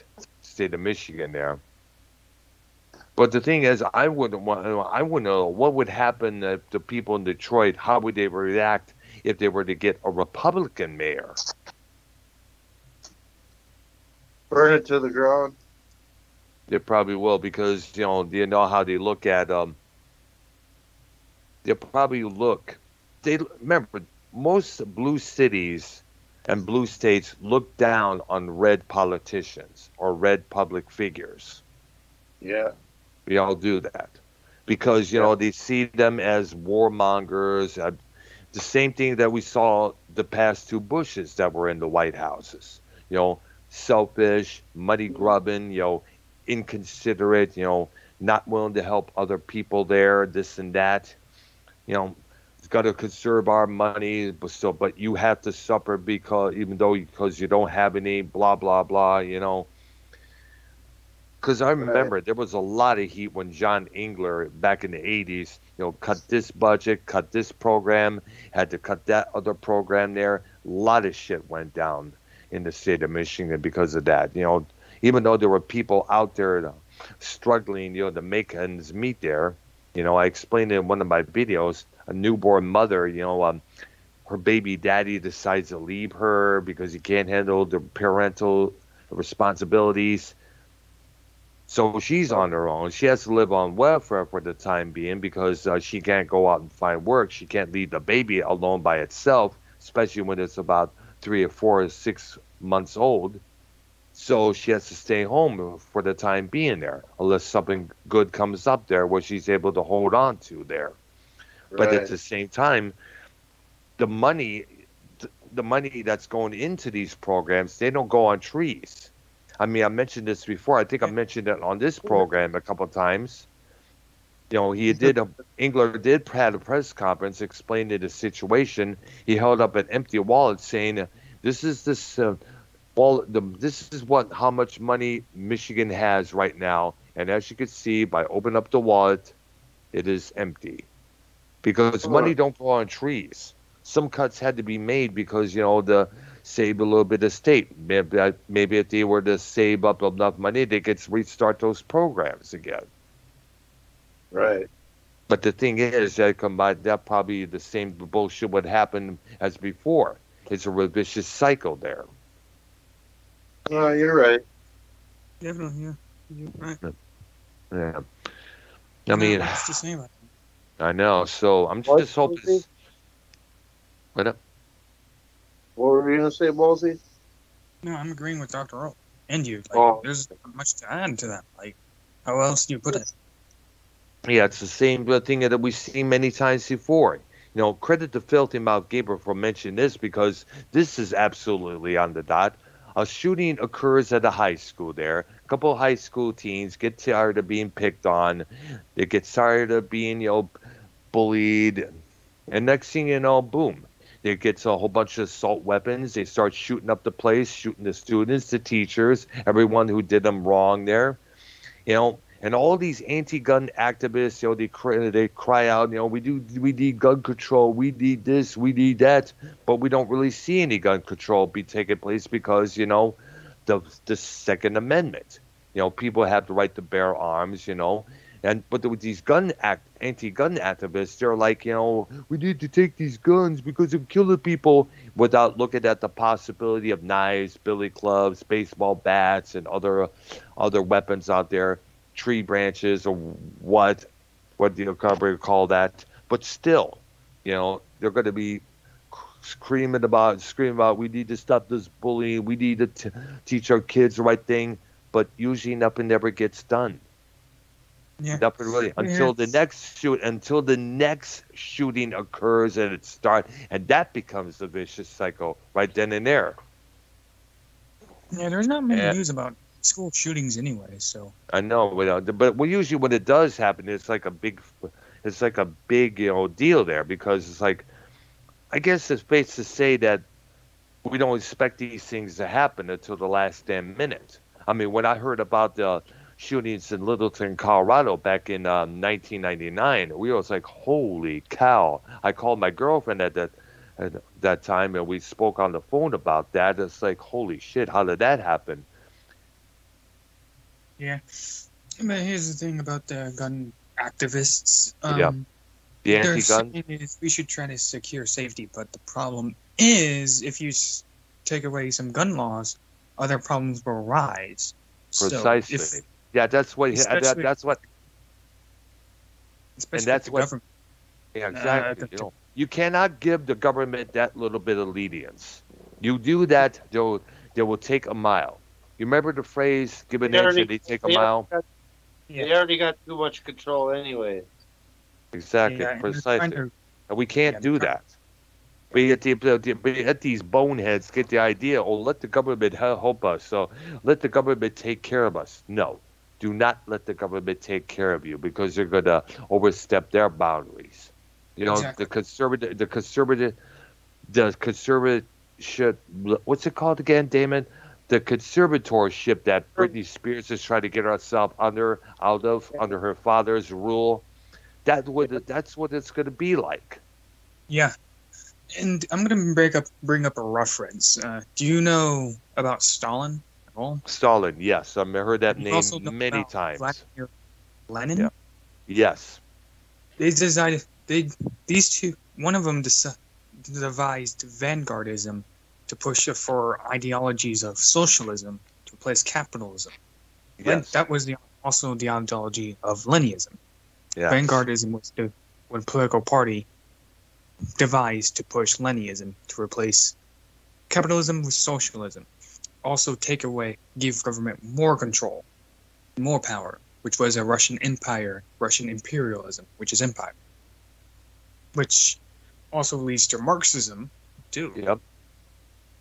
of Michigan there. But the thing is, I wouldn't know what would happen to people in Detroit. How would they react if they were to get a Republican mayor? Burn it to the ground. They probably will, because you know how they look at They probably look. They remember most blue cities and blue states look down on red politicians or red public figures. Yeah. We all do that because, they see them as warmongers. The same thing that we saw the past 2 Bushes that were in the White Houses. Selfish, money grubbing, inconsiderate, not willing to help other people there, this and that. Got to conserve our money, but you have to suffer because you don't have any, blah, blah, blah, Because I remember there was a lot of heat when John Engler back in the 80s, cut this budget, cut this program, had to cut that other program there. A lot of shit went down in the state of Michigan because of that. Even though there were people out there struggling, to make ends meet there. I explained in one of my videos, a newborn mother, her baby daddy decides to leave her because he can't handle the parental responsibilities. So she's on her own. She has to live on welfare for the time being because she can't go out and find work. She can't leave the baby alone by itself, especially when it's about 3 or 4 or 6 months old. So she has to stay home for the time being there, unless something good comes up there where she's able to hold on to there. Right. But at the same time, the money that's going into these programs, they don't go on trees. I mean, I mentioned this before. I think I mentioned it on this program a couple of times. Engler did had a press conference explaining the situation. He held up an empty wallet saying, this is how much money Michigan has right now. And as you can see, by opening up the wallet, it is empty. Because money don't grow on trees. Some cuts had to be made because, save a little bit of state. Maybe if they were to save up enough money, they could restart those programs again. Right. But the thing is, that probably the same bullshit would happen as before. It's a vicious cycle there. You're right. Definitely, yeah. You're right. Yeah. I mean, what's to say about I know. So I'm just hoping. What up? What were you going to say, Ballsy? No, I'm agreeing with Dr. O. And you. Like, there's not much to add to that. Like, how else do you put it? Yeah, it's the same thing that we've seen many times before. Credit to Filthy Mouth Gabriel for mentioning this because this is absolutely on the dot. A shooting occurs at a high school there. A couple of high school teens get tired of being picked on. They get tired of being, bullied. And next thing you know, boom. They get a whole bunch of assault weapons. They start shooting up the place, shooting the students, the teachers, everyone who did them wrong there. And all these anti-gun activists, they cry out, we need gun control, we need this, we need that, but we don't really see any gun control be taking place because, the Second Amendment. People have the right to bear arms, but with these anti-gun activists, they're like, we need to take these guns because they're killing people without looking at the possibility of knives, billy clubs, baseball bats, and other weapons out there, tree branches or what do you call that? But still, they're going to be screaming about we need to stop this bullying, we need to teach our kids the right thing, but usually nothing ever gets done. Yeah. Nothing really until the next shooting occurs and it starts, and that becomes the vicious cycle right then and there. Yeah, there's not many news about school shootings anyway, so I know, but usually when it does happen, it's like a big deal there because it's like, I guess it's safe to say that we don't expect these things to happen until the last damn minute. I mean, when I heard about the shootings in Littleton, Colorado back in 1999, we was like, holy cow. I called my girlfriend at that time and we spoke on the phone about that. It's like, holy shit, how did that happen? Yeah. But here's the thing about the gun activists. The anti-gun? We should try to secure safety, but the problem is if you take away some gun laws, other problems will rise. Precisely. So that's what. Especially that's what. Government. Yeah, exactly. You cannot give the government that little bit of lenience. You do that, they will take a mile. You remember the phrase, give an inch and they take a mile? They already got too much control anyway. Exactly, precisely. And we can't do that. But these boneheads get the idea, let the government help us, so let the government take care of us. No, do not let the government take care of you because you're going to overstep their boundaries. Exactly. the conservative, what's it called again, Damon? the conservatorship that Britney Spears is trying to get herself under her father's rule. That's what it's going to be like. Yeah, and I'm going to bring up a reference. Do you know about Stalin at all? Stalin, yes, I've heard that name many times. Vladimir Lenin. Yeah. Yes. They decided these two. One of them devised vanguardism to push for ideologies of socialism to replace capitalism. Yes. That was also the ideology of Leninism. Yes. Vanguardism was one political party devised to push Leninism to replace capitalism with socialism. Also give government more control, more power, which was a Russian empire, Russian imperialism, which is empire. Which also leads to Marxism, too. Yep.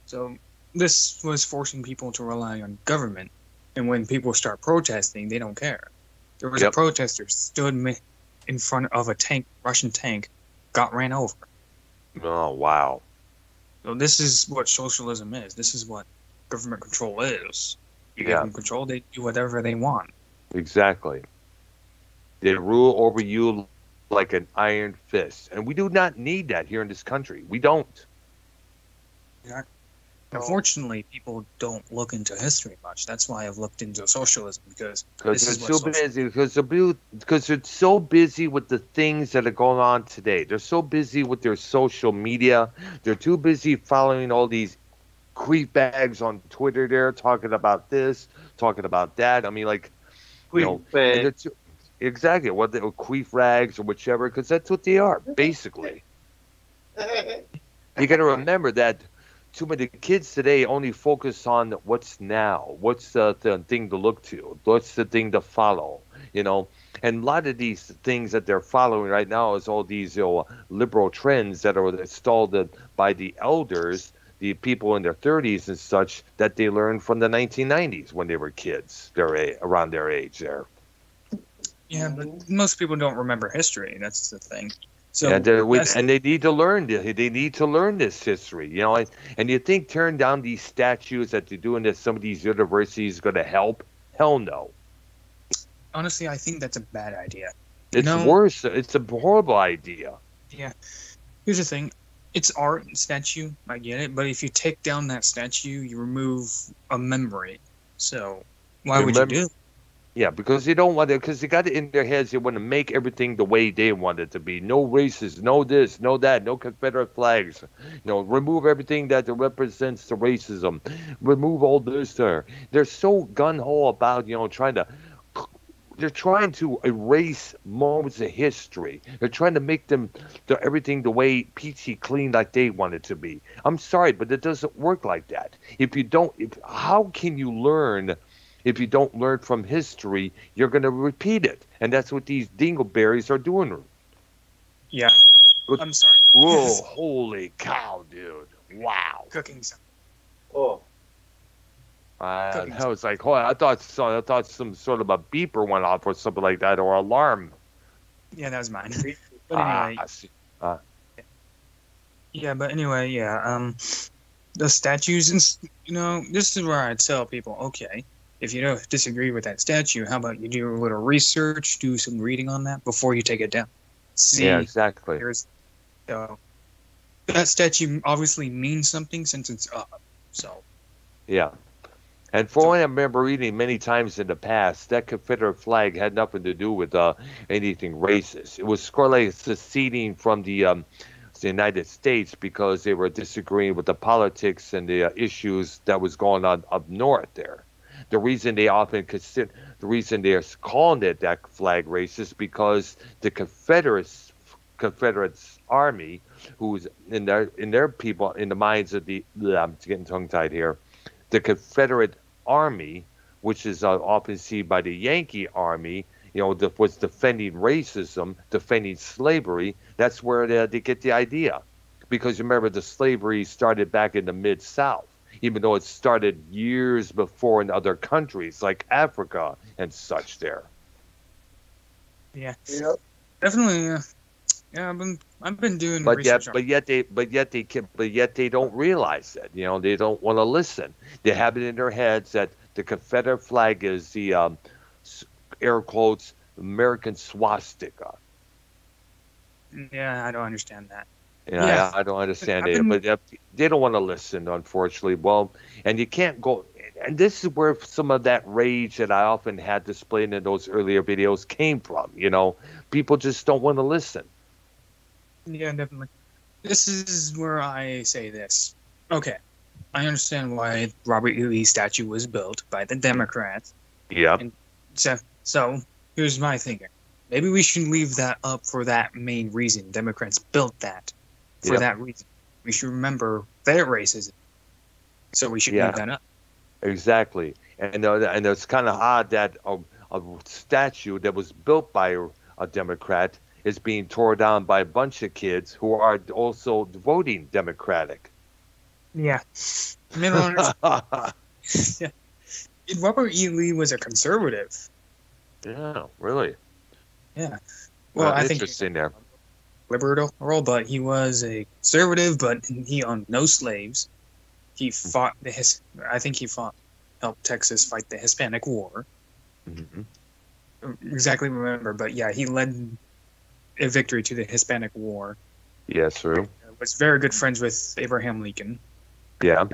So this was forcing people to rely on government, and when people start protesting, they don't care. There was a protester stood in front of a Russian tank, got ran over. Oh, wow. So this is what socialism is. This is what government control is. You give them control, they do whatever they want. Exactly. They rule over you like an iron fist. And we do not need that here in this country. We don't. Yeah. Unfortunately, people don't look into history much. That's why I've looked into socialism, because they're so busy. Because they're so busy with the things that are going on today. They're so busy with their social media. They're too busy following all these creep bags on Twitter there, talking about this, talking about that. I mean, like, exactly, what they queef rags or whichever, because that's what they are, basically. You got to remember that too many kids today only focus on what's now, what's the thing to look to, what's the thing to follow, and a lot of these things that they're following right now is all these liberal trends that are installed by the elders, the people in their 30s and such, that they learned from the 1990s when they were kids, around their age there. Yeah, but most people don't remember history. That's the thing. So and they need to learn this. They need to learn this history, And you think tearing down these statues that they're doing at some of these universities is going to help? Hell no. Honestly, I think that's a bad idea. It's worse. It's a horrible idea. Yeah. Here's the thing. It's art and statue. I get it. But if you take down that statue, you remove a memory. So why would you do it? Yeah, because they don't want to, because they got it in their heads, they want to make everything the way they want it to be. No races, no this, no that, no Confederate flags. Remove everything that represents the racism. Remove all this there. They're so gun-ho about, they're trying to erase moments of history. They're trying to make everything the way peachy clean like they want it to be. I'm sorry, but it doesn't work like that. How can you learn? If you don't learn from history, you're going to repeat it. And that's what these dingleberries are doing. Yeah. I'm sorry. Whoa, holy cow, dude. Wow. Cooking something. Oh. I was like, I thought some sort of a beeper went off or something like that, or alarm. Yeah, that was mine. But anyway. The statues, and this is where I tell people, okay, if you don't disagree with that statue, how about you do a little research, do some reading on that before you take it down. Yeah, exactly. That statue obviously means something since it's up. So. Yeah. And for what I remember reading many times in the past, that Confederate flag had nothing to do with anything racist. It was sort of like seceding from the United States because they were disagreeing with the politics and the issues that was going on up north there. The reason they often the reason they're calling it that flag racist because the Confederates army, who's in their people, in the minds of I'm getting tongue tied here, the Confederate army, which is often seen by the Yankee army, was defending racism, defending slavery. That's where they get the idea, because remember the slavery started back in the Mid-South. Even though it started years before in other countries like Africa and such there. Yeah. Yep. Definitely. Yeah, I've been doing but research. Yet they don't realize that. You know, they don't want to listen. They have it in their heads that the Confederate flag is the air quotes American swastika. Yeah, I don't understand that. Yeah, I don't understand it, but they don't want to listen, unfortunately. Well, and you can't go. And this is where some of that rage that I often had displayed in those earlier videos came from. You know, people just don't want to listen. Yeah, definitely. This is where I say this. Okay, I understand why Robert E. Lee statue was built by the Democrats. Yeah. So here's my thinking. Maybe we should leave that up for that main reason. Democrats built that for that reason. We should remember their racism. So we should leave that up. Exactly. And it's kind of odd that a statue that was built by a Democrat is being torn down by a bunch of kids who are also voting Democratic. Yeah. Robert E. Lee was a conservative. Yeah, really. Yeah. Well, I think interesting there. Liberal, but he was a conservative, but he owned no slaves. He fought helped Texas fight the Hispanic War. Mm-hmm. Exactly remember, but yeah, he led a victory to the Hispanic War. Yes, true. Was very good friends with Abraham Lincoln. Yeah.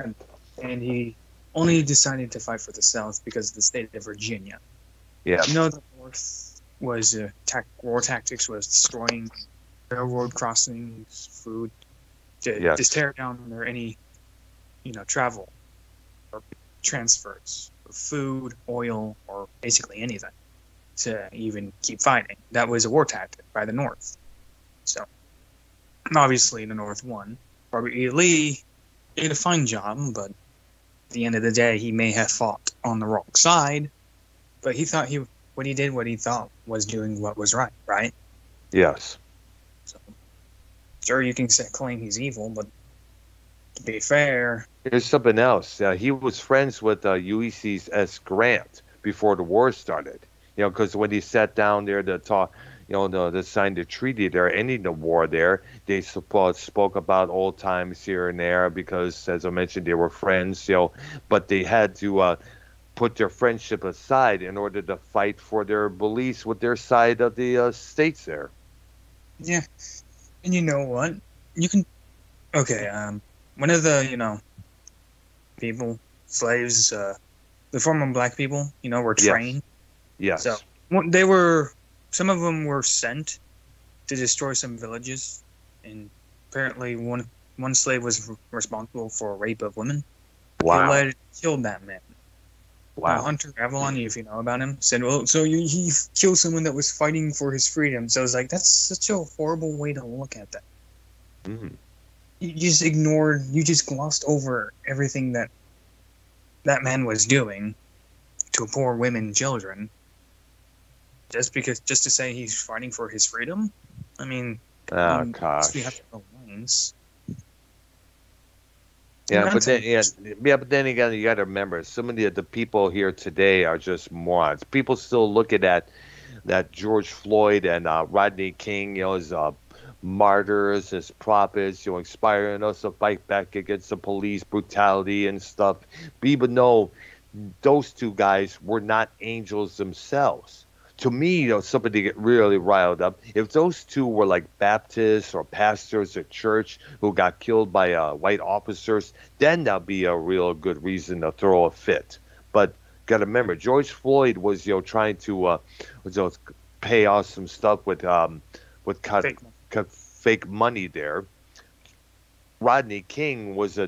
And he only decided to fight for the South because of the state of Virginia. Yeah. You know, the North was war tactics was destroying railroad crossings, food, to just tear down any, travel or transfers of food, oil, or basically anything to even keep fighting. That was a war tactic by the North. So, obviously, the North won. Robert E. Lee did a fine job, but at the end of the day, he may have fought on the wrong side. But he thought what he thought was doing what was right? Yes. So, sure, you can claim he's evil, but to be fair... Here's something else. He was friends with Ulysses S. Grant before the war started. Because when he sat down there to talk, to sign the treaty there, ending the war there, they spoke about old times here and there because, as I mentioned, they were friends, but they had to put their friendship aside in order to fight for their beliefs with their side of the states there. Yeah. And you know what? You can... Okay, one of the, people, slaves, the former black people, were trained. Yes. So some of them were sent to destroy some villages, and apparently one slave was responsible for rape of women. Wow. He killed that man. Wow. Hunter Avalon, if you know about him, said, well, so he killed someone that was fighting for his freedom. So it's like, that's such a horrible way to look at that. Mm-hmm. You just glossed over everything that man was doing to poor women and children. Just to say he's fighting for his freedom? I mean, gosh. We have to go lines. Yeah, but then again, you got to remember, some of the people here today are just morons. People still looking at that George Floyd and Rodney King, as martyrs, as prophets, inspiring us to fight back against the police brutality and stuff. Even though those two guys were not angels themselves. To me, somebody get really riled up. If those two were like Baptists or pastors at church who got killed by white officers, then that'd be a real good reason to throw a fit. But got to remember, George Floyd was trying to pay off some stuff with fake money there. Rodney King was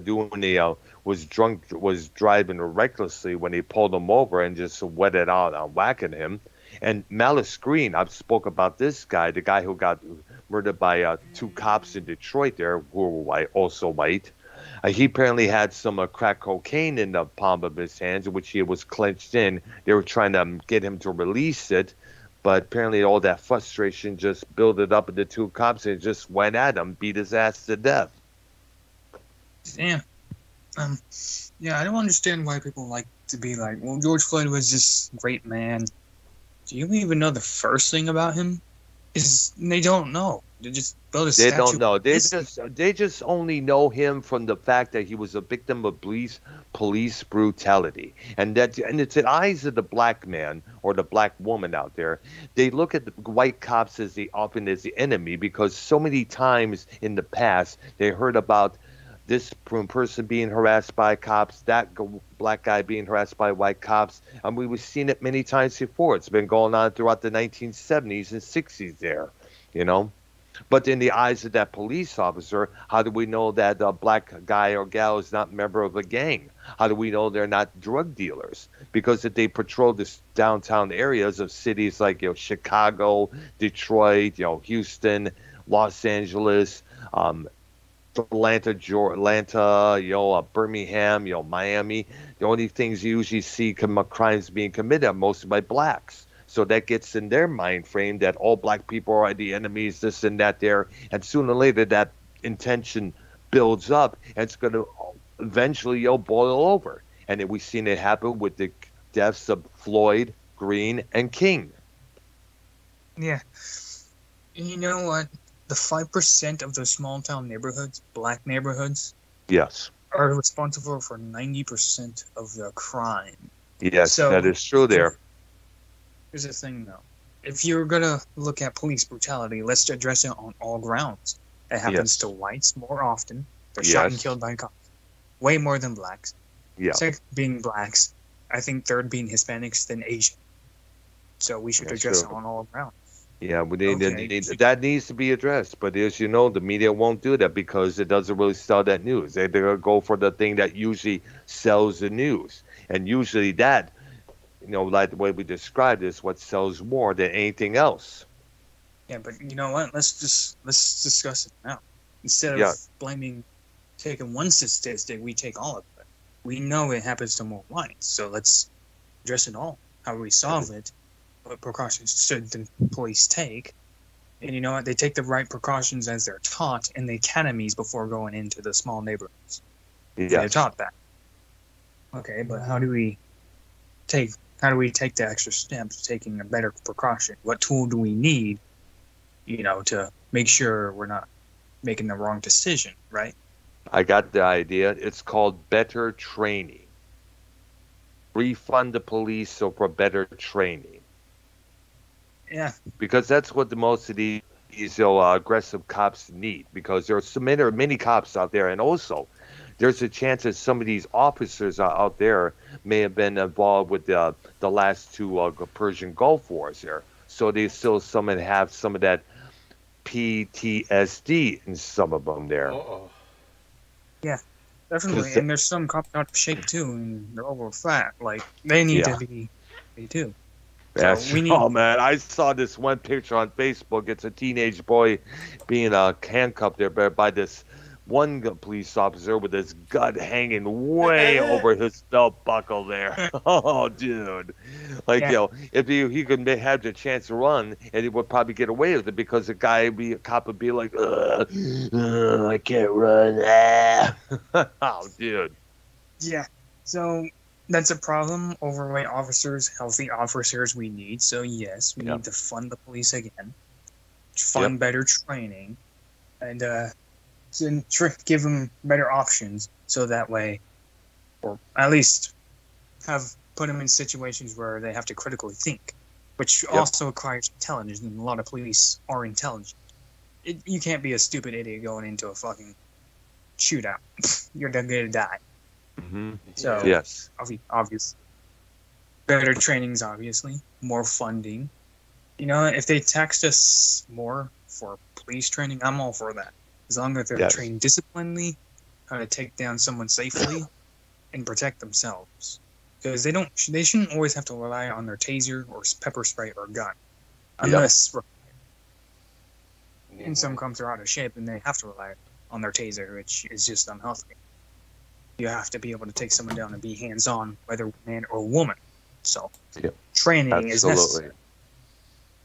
was driving recklessly when he pulled him over and just wetted out on whacking him. And Malice Green, I've spoke about this guy, the guy who got murdered by two cops in Detroit there who were white, also white. He apparently had some crack cocaine in the palm of his hands, which he was clenched in. They were trying to get him to release it, but apparently all that frustration just built it up in the two cops and just went at him, beat his ass to death. Damn. Yeah, I don't understand why people like to be like, well, George Floyd was this great man. Do you even know the first thing about him? is they don't know. They just build a They statue. don't know. They just only know him from the fact that he was a victim of police brutality, and it's the eyes of the black man or the black woman out there. They look at the white cops often as the enemy, because so many times in the past they heard about this person being harassed by cops, that black guy being harassed by white cops, and we've seen it many times before. It's been going on throughout the 1970s and 60s there, you know. But in the eyes of that police officer, how do we know that a black guy or gal is not a member of a gang? How do we know they're not drug dealers? Because if they patrol the downtown areas of cities like Chicago, Detroit, Houston, Los Angeles, Atlanta, Birmingham, Miami, the only things you usually see crimes being committed are mostly by blacks. So that gets in their mind frame that all black people are the enemies, this and that there. And sooner or later, that intention builds up, and it's going to eventually boil over. And then we've seen it happen with the deaths of Floyd, Green, and King. Yeah. You know what? The 5% of the small town neighborhoods, black neighborhoods, yes, are responsible for 90% of the crime. Yes, so, that is true there. Here's the thing, though. If you're going to look at police brutality, let's address it on all grounds. It happens to whites more often. They're shot and killed by cops. Way more than blacks. Yeah. Second being blacks. I think third being Hispanics, then Asian. So we should address it on all grounds. Yeah, that needs to be addressed. But as you know, the media won't do that because it doesn't really sell that news. They're going to go for the thing that usually sells the news. And usually that, like the way we described, is what sells more than anything else. Yeah, but you know what? Let's discuss it now. Instead of taking one statistic, we take all of it. We know it happens to more whites, so let's address it all. How we solve it. What precautions should the police take? And you know what? They take the right precautions as they're taught in the academies before going into the small neighborhoods. Yes. They're taught that. Okay, but how do we take the extra steps, taking a better precaution? What tool do we need, to make sure we're not making the wrong decision, right? I got the idea. It's called better training. Refund the police for better training. Yeah. Because that's what the most of these aggressive cops need. Because there are many cops out there, and also there's a chance that some of these officers out there may have been involved with the last two Persian Gulf Wars there. So they still have some of that PTSD in some of them there. Uh-oh. Yeah, definitely. And there's some cops out of shape too, and they're over fat. Like they need to be too. So oh man, I saw this one picture on Facebook. It's a teenage boy being handcuffed there by this one police officer with his gut hanging way over his belt buckle there. Oh, dude. If he could have the chance to run, and he would probably get away with it because the cop would be like, I can't run. Oh, dude. Yeah. So that's a problem. Overweight officers, healthy officers we need. So, yes, we need to fund the police again. Fund better training. And, give them better options so that way, or at least put them in situations where they have to critically think, which also requires intelligence, and a lot of police are intelligent. You can't be a stupid idiot going into a fucking shootout. You're going to die. Mm-hmm. So, yes. Obviously. Better trainings, obviously. More funding. If they taxed us more for police training, I'm all for that. As long as they're trained disciplinedly, how to take down someone safely and protect themselves. Because they shouldn't always have to rely on their taser or pepper spray or gun. Unless and some cops are out of shape and they have to rely on their taser, which is just unhealthy. You have to be able to take someone down and be hands-on, whether man or woman. So training is necessary.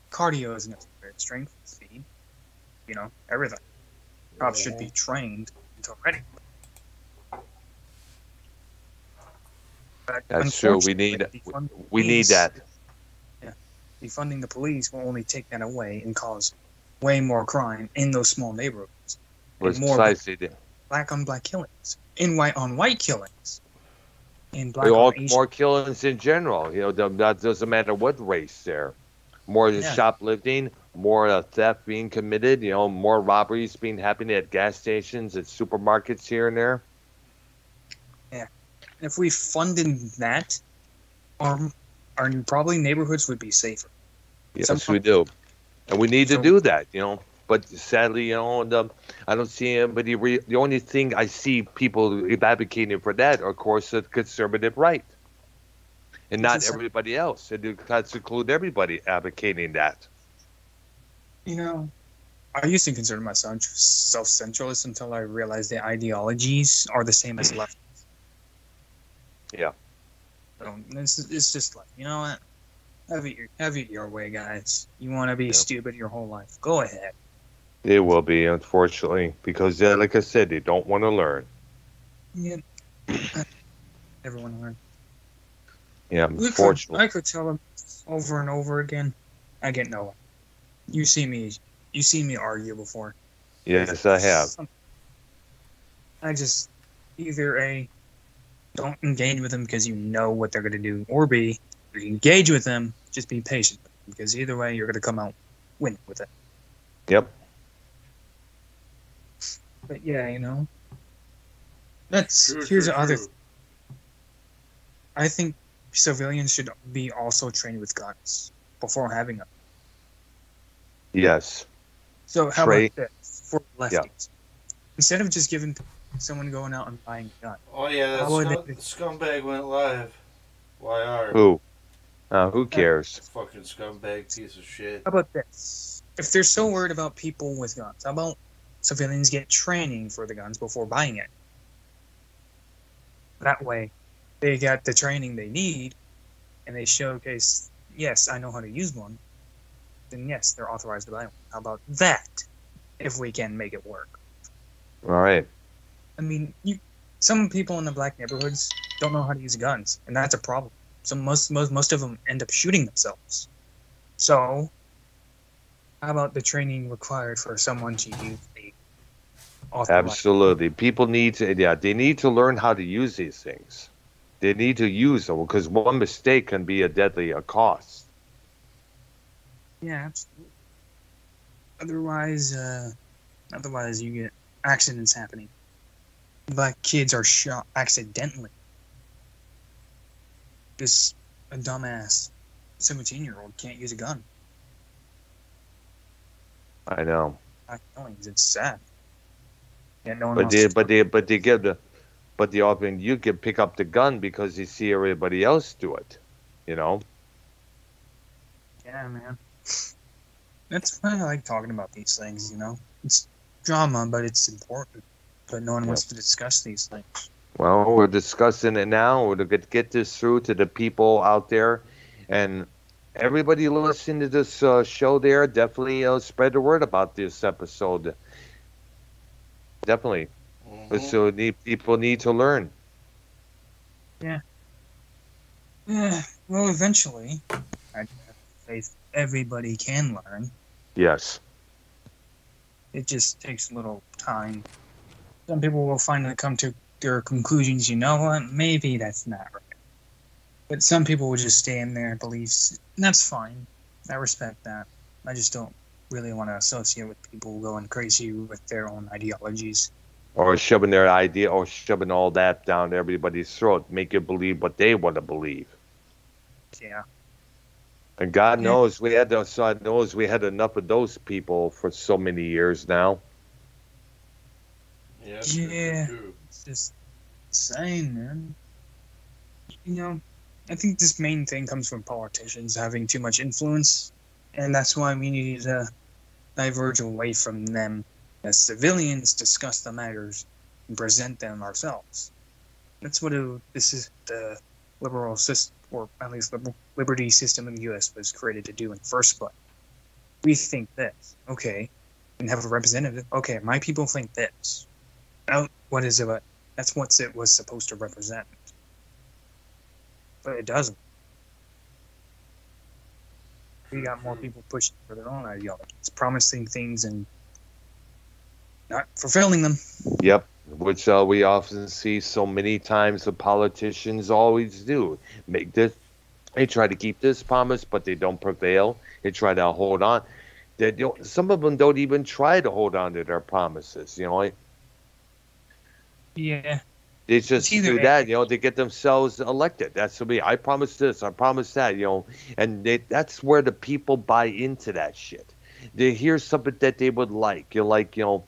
Cardio is necessary. Strength, speed, everything. Cops should be trained until ready. But that's true. We need that. Yeah. defunding the police will only take that away and cause way more crime in those small neighborhoods. And more black on black killings, in white on white killings, in black on Asian. More killings in general. You know, that doesn't matter what race there. More shoplifting, more theft being committed. You know, more robberies being happening at gas stations, at supermarkets here and there. Yeah, if we funded that, our probably neighborhoods would be safer. Yes, we do, and we need to do that. You know. But sadly, you know, I don't see anybody. The only thing I see people advocating for that, are, of course, the conservative right, and not everybody else. It has to include everybody advocating that. You know, I used to consider myself self-centralist until I realized the ideologies are the same as left. Yeah. So it's just like, you know what? Have it your way, guys. You want to be stupid your whole life? Go ahead. It will be, unfortunately, because, like I said, they don't want to learn. Yeah. Never want to learn. Yeah, unfortunately. I could tell them over and over again. I get nowhere. You see me argue before. Yes, I have. I just either don't engage with them because you know what they're going to do, or B, if you engage with them, just be patient, because either way, you're going to come out winning with it. Yep. But yeah, you know, here's the other thing. I think civilians should be also trained with guns before having them. Yes. So how about this for lefties? Yeah. Instead of just giving someone going out and buying a gun. Oh yeah, the scumbag went live. YR. Who cares? Fucking scumbag piece of shit. How about this? If they're so worried about people with guns, how about civilians get training for the guns before buying it? That way, they got the training they need, and they showcase, yes, I know how to use one. Then yes, they're authorized to buy one. How about that? If we can make it work. All right. I mean, some people in the black neighborhoods don't know how to use guns, and that's a problem. So most of them end up shooting themselves. So, how about the training required for someone to use the authorized? Absolutely. People need to, they need to learn how to use these things. They need to use them, because one mistake can be a deadly cost. Yeah, absolutely. Otherwise you get accidents happening. Black kids are shot accidentally. This a dumbass 17-year-old can't use a gun. I know. It's sad. Yeah, no one but often you can pick up the gun because you see everybody else do it. You know. Yeah, man. That's why I like talking about these things. You know, it's drama, but it's important. But no one wants to discuss these things. Well, we're discussing it now. We're going to get this through to the people out there. And everybody listening to this show there, definitely spread the word about this episode. Definitely. Mm-hmm. So people need to learn. Yeah. Yeah. Well, eventually, I have faith everybody can learn. Yes. It just takes a little time. Some people will finally come to their conclusions, you know what, maybe that's not right. But some people will just stay in their beliefs, and that's fine. I respect that. I just don't really want to associate with people going crazy with their own ideologies. Or shoving their idea, or shoving all that down everybody's throat, make you believe what they want to believe. Yeah. And God knows we had enough of those people for so many years now. Yeah, it's just insane, man. You know, I think this main thing comes from politicians having too much influence, and that's why we need to diverge away from them as civilians, discuss the matters, and present them ourselves. That's what this is the liberal system, or at least the liberty system in the U.S. was created to do in the first place. We think this, okay, and have a representative. Okay, my people think this. Now, what is it? That's what it was supposed to represent. But it doesn't. We got more people pushing for their own ideologies, promising things and not fulfilling them. Yep, which we often see so many times the politicians always do. Make this, they try to keep this promise, but they don't prevail. They try to hold on. Some of them don't even try to hold on to their promises, Yeah. They just do that, they get themselves elected. That's what I promise this, I promise that, and that's where the people buy into that shit. They hear something that they would like. They'll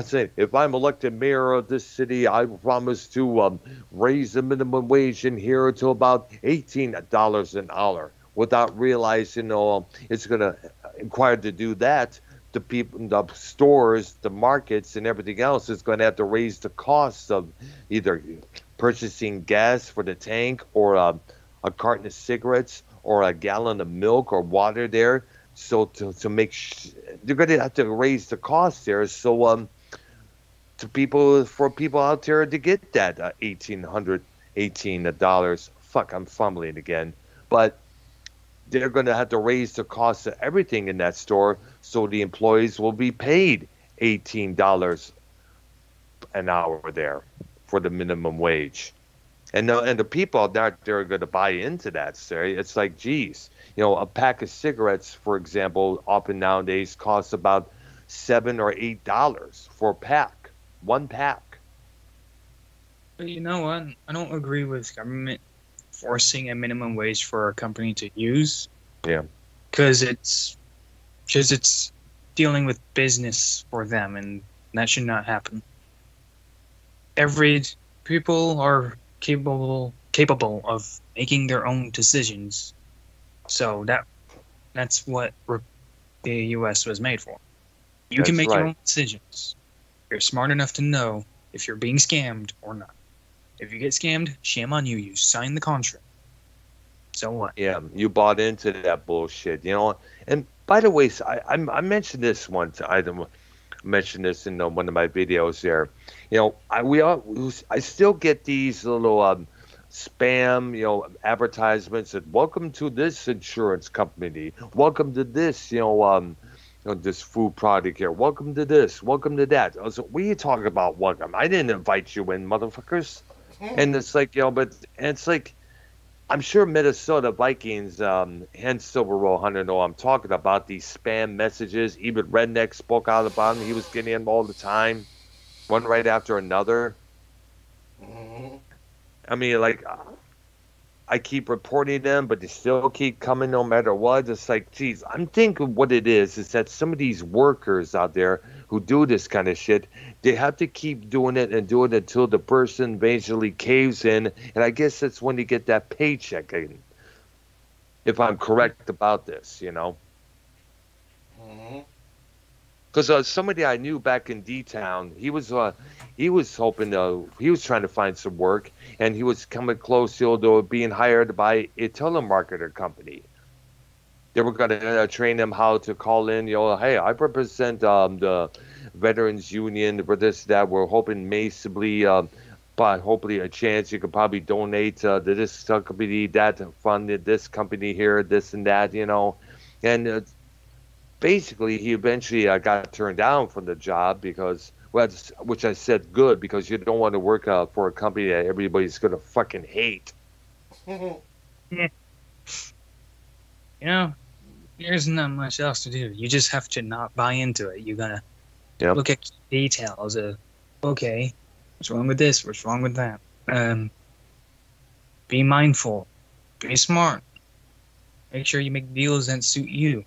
say, if I'm elected mayor of this city, I promise to raise the minimum wage in here to about $18 an hour, without realizing, it's going to require to do that. The people, the stores, the markets, and everything else is going to have to raise the cost of either purchasing gas for the tank, or a carton of cigarettes, or a gallon of milk or water there. So to make, they're going to have to raise the cost there. So for people out there to get that $18. Fuck, I'm fumbling again, but they're going to have to raise the cost of everything in that store, so the employees will be paid $18 an hour there for the minimum wage. And the people they're going to buy into that. It's like, geez, a pack of cigarettes, for example, often nowadays costs about $7 or $8 for a pack, one pack. But you know what? I don't agree with government forcing a minimum wage for a company to use. Yeah. Because it's dealing with business for them, and that should not happen. People are capable of making their own decisions. So that's what the U.S. was made for. You can make your own decisions. You're smart enough to know if you're being scammed or not. If you get scammed, shame on you. You signed the contract. So what? Yeah, you bought into that bullshit, And by the way, I mentioned this once. I mentioned this in one of my videos there. I still get these little spam, advertisements that welcome to this insurance company, welcome to this, this food product here, welcome to this, welcome to that. I was like, what are you talking about? Welcome? I didn't invite you in, motherfuckers. And it's like, it's like, I'm sure Minnesota Vikings, hence Silver Roll Hunter, know I'm talking about these spam messages. Even Redneck spoke out about them. He was getting them all the time, one right after another. I mean, I keep reporting them, but they still keep coming no matter what. It's like, geez, I'm thinking what it is that some of these workers out there who do this kind of shit, they have to keep doing it and do it until the person eventually caves in. And I guess that's when you get that paycheck, if I'm correct about this, Because somebody I knew back in D-Town, he was hoping he was trying to find some work, and he was coming close to being hired by a telemarketer company. They were going to train him how to call in, hey, I represent the Veterans Union for this, that. We're hoping but hopefully a chance you could probably donate to this company, that funded this company here, this and that, And basically, he eventually got turned down from the job because, which I said good, because you don't want to work for a company that everybody's going to fucking hate. Yeah. There's not much else to do. You just have to not buy into it. You're going to look at details of, okay, what's wrong with this? What's wrong with that? Be mindful. Be smart. Make sure you make deals that suit you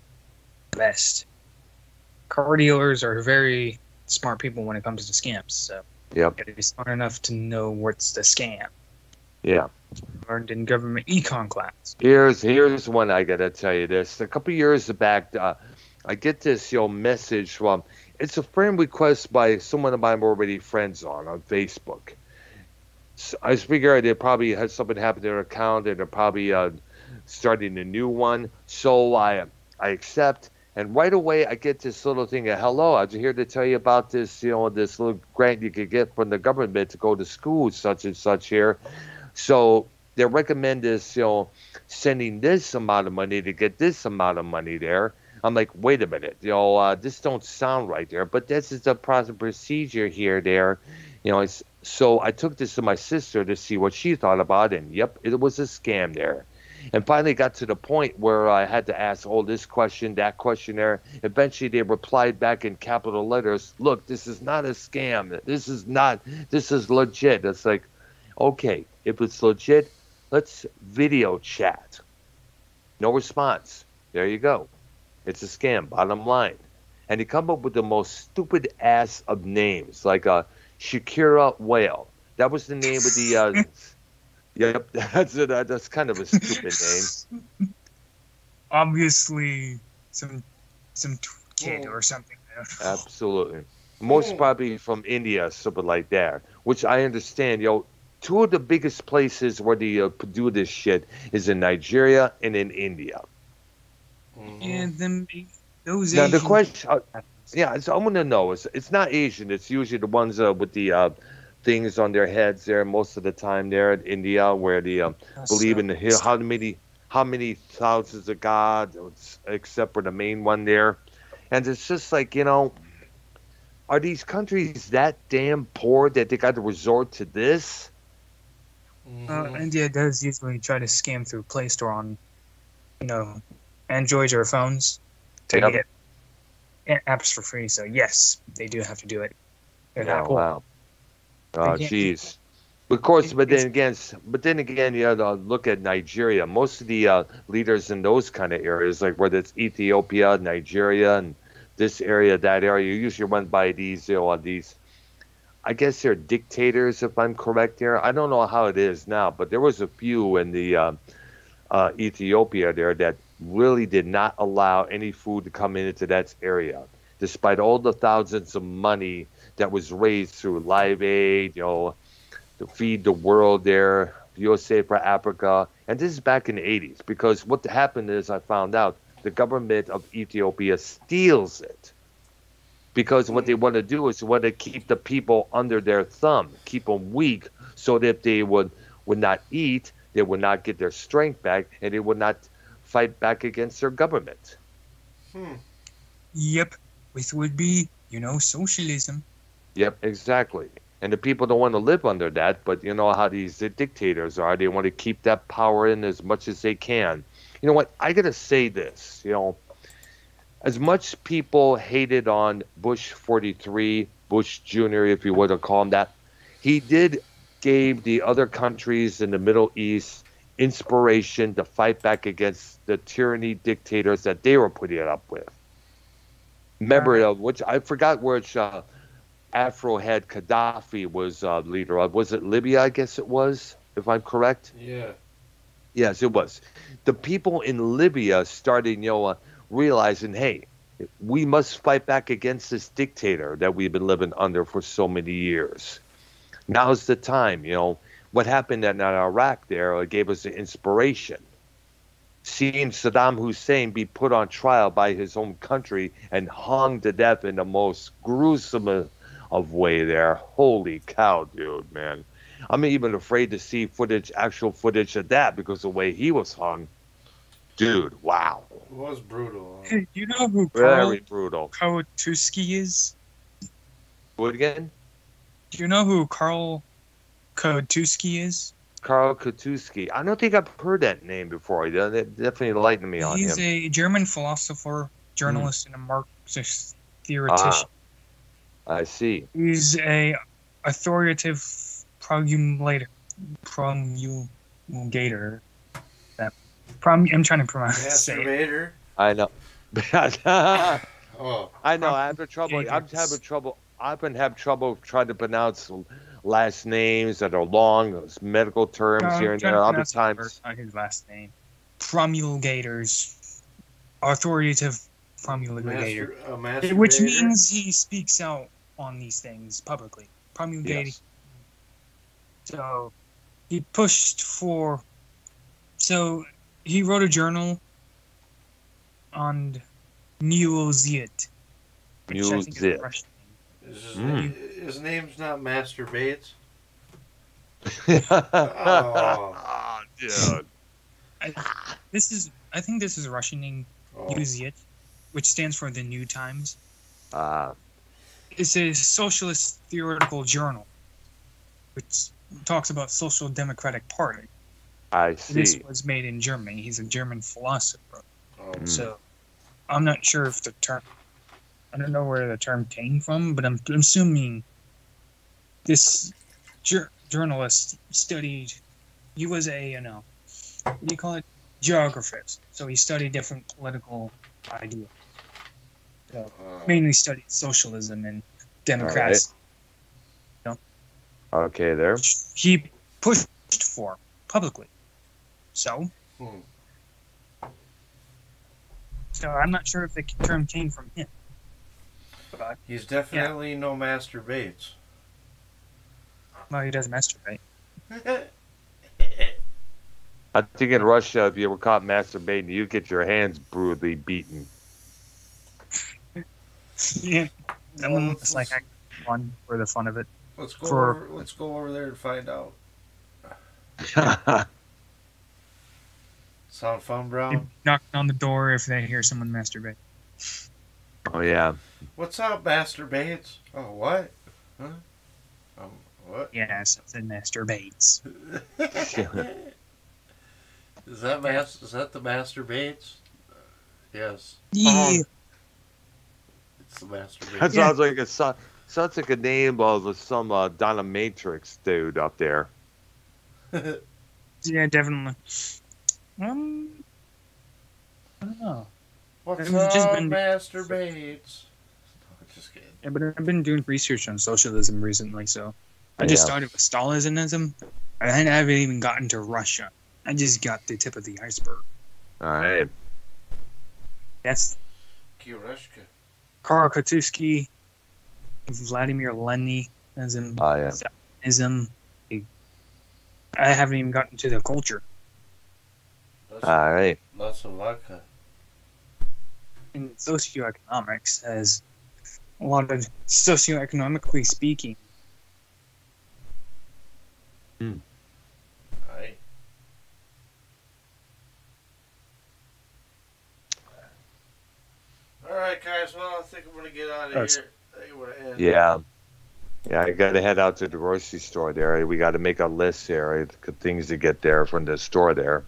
best. Car dealers are very smart people when it comes to scams, so you gotta be smart enough to know what's the scam. Yeah. Learned in government econ class. Here's one I gotta tell you this. A couple years back, I get this message from, it's a friend request by someone of I'm already friends on Facebook. So I figure they probably had something happen to their account and they're probably starting a new one. So I accept. And right away, I get this little thing of, hello, I'm here to tell you about this, this little grant you could get from the government to go to school, such and such here. So they recommend this, sending this amount of money to get this amount of money there. I'm like, wait a minute, this don't sound right there, but this is the procedure here, there. So I took this to my sister to see what she thought about it, and yep, it was a scam there. And finally got to the point where I had to ask, this question, that question there. Eventually they replied back in capital letters, look, this is not a scam. This is legit. It's like, okay, if it's legit, let's video chat. No response. There you go. It's a scam, bottom line. And they come up with the most stupid ass of names, like Shakira Whale. That was the name of the... Yep, that's kind of a stupid name. Obviously, some kid or something. Absolutely. Most probably from India, something like that. Which I understand, two of the biggest places where they do this shit is in Nigeria and in India. And then those now Asian... the question, I want to know, it's not Asian. It's usually the ones with the things on their heads there most of the time there in India, where they believe in how many thousands of gods, except for the main one there. And it's just like, are these countries that damn poor that they got to resort to this? India does usually try to scam through Play Store on, Androids or phones to get apps for free. So yes, they do have to do it. They're that poor. Wow. Oh, jeez. Of course, but then again, you have to look at Nigeria. Most of the leaders in those kind of areas, like whether it's Ethiopia, Nigeria, and this area, that area, usually run by these, I guess they're dictators, if I'm correct here. I don't know how it is now, but there was a few in the Ethiopia there that really did not allow any food to come into that area, despite all the thousands of money that was raised through Live Aid, to feed the world there, USA for Africa. And this is back in the 80s, because what happened is, I found out, the government of Ethiopia steals it. Because what they want to do is they want to keep the people under their thumb, keep them weak, so that if they would not eat, they would not get their strength back, and they would not fight back against their government. Yep, which would be, socialism. Yep, exactly. And the people don't want to live under that, but you know how these dictators are. They want to keep that power in as much as they can. You know what? I got to say this, as much people hated on Bush 43, Bush Jr., if you would have called him that, he did gave the other countries in the Middle East inspiration to fight back against the tyranny dictators that they were putting it up with. Remember, which I forgot which Afro head Gaddafi was leader of. Was it Libya, I guess it was, if I'm correct? Yeah. Yes, it was. The people in Libya started, realizing, hey, we must fight back against this dictator that we've been living under for so many years. Now's the time, What happened in Iraq there gave us the inspiration. Seeing Saddam Hussein be put on trial by his own country and hung to death in the most gruesome of way there. Holy cow, dude, man. I'm even afraid to see actual footage of that, because the way he was hung. Dude, wow. It was brutal. Hey, you know who Very brutal. Kautuski is? What again? Do you know who Karl Kautuski is? Karl Kautuski. I don't think I've heard that name before. That definitely enlightened me on him. He's a German philosopher, journalist, and a Marxist theoretician. I see. He's a authoritative promulgator. I'm trying to pronounce it. Masturbator. I know. Oh. I know. I'm having trouble trying to pronounce last names that are long, medical terms here and there. Other times, not his last name. Promulgators, authoritative promulgator, which means he speaks out on these things publicly. Promulgating. Yes. So he pushed for. So he wrote a journal on Newziet. Newziet. His name's not Masturbates. Oh, Dude. I think this is Russian Yuzyet, which stands for the New Times. It's a socialist theoretical journal, which talks about Social Democratic Party. I see. This was made in Germany. He's a German philosopher. So I'm not sure if the term... I don't know where the term came from, but I'm assuming this journalist studied... He was a, what do you call it? Geographist. So he studied different political ideas. So mainly studied socialism and democracy. Right. Okay, there. He pushed for publicly. So I'm not sure if the term came from him. But, he's definitely no Master Bates. Well, he does masturbate. I think in Russia, if you were caught masturbating, you'd get your hands brutally beaten. Yeah, it's like fun for the fun of it. Let's go over there and find out. Sound fun, Brown? Knocking on the door if they hear someone masturbate. Oh yeah. What's up, Master Bates? Oh, what? Huh? What? Yes, it masturbates. Is that the Master Bates? Yes. Yeah. It's the Master Bates. That sounds like a name of some Dominatrix dude up there. Yeah, definitely. I don't know. What's up, Master Bates? Just kidding. Yeah, but I've been doing research on socialism recently, so I just started with Stalinism, and I haven't even gotten to Russia. I just got the tip of the iceberg. All right. That's Kiyoshka. Karl Kautsky, Vladimir Leninism, Stalinism. I haven't even gotten to the culture. All right. Lots of luck. In socioeconomics, as a lot of socioeconomically speaking. Right. All right, guys. Well, I think I'm gonna get out of here. I think I'm gonna end. Yeah. Yeah, I got to head out to the grocery store there. We got to make a list here, things to get there from the store there.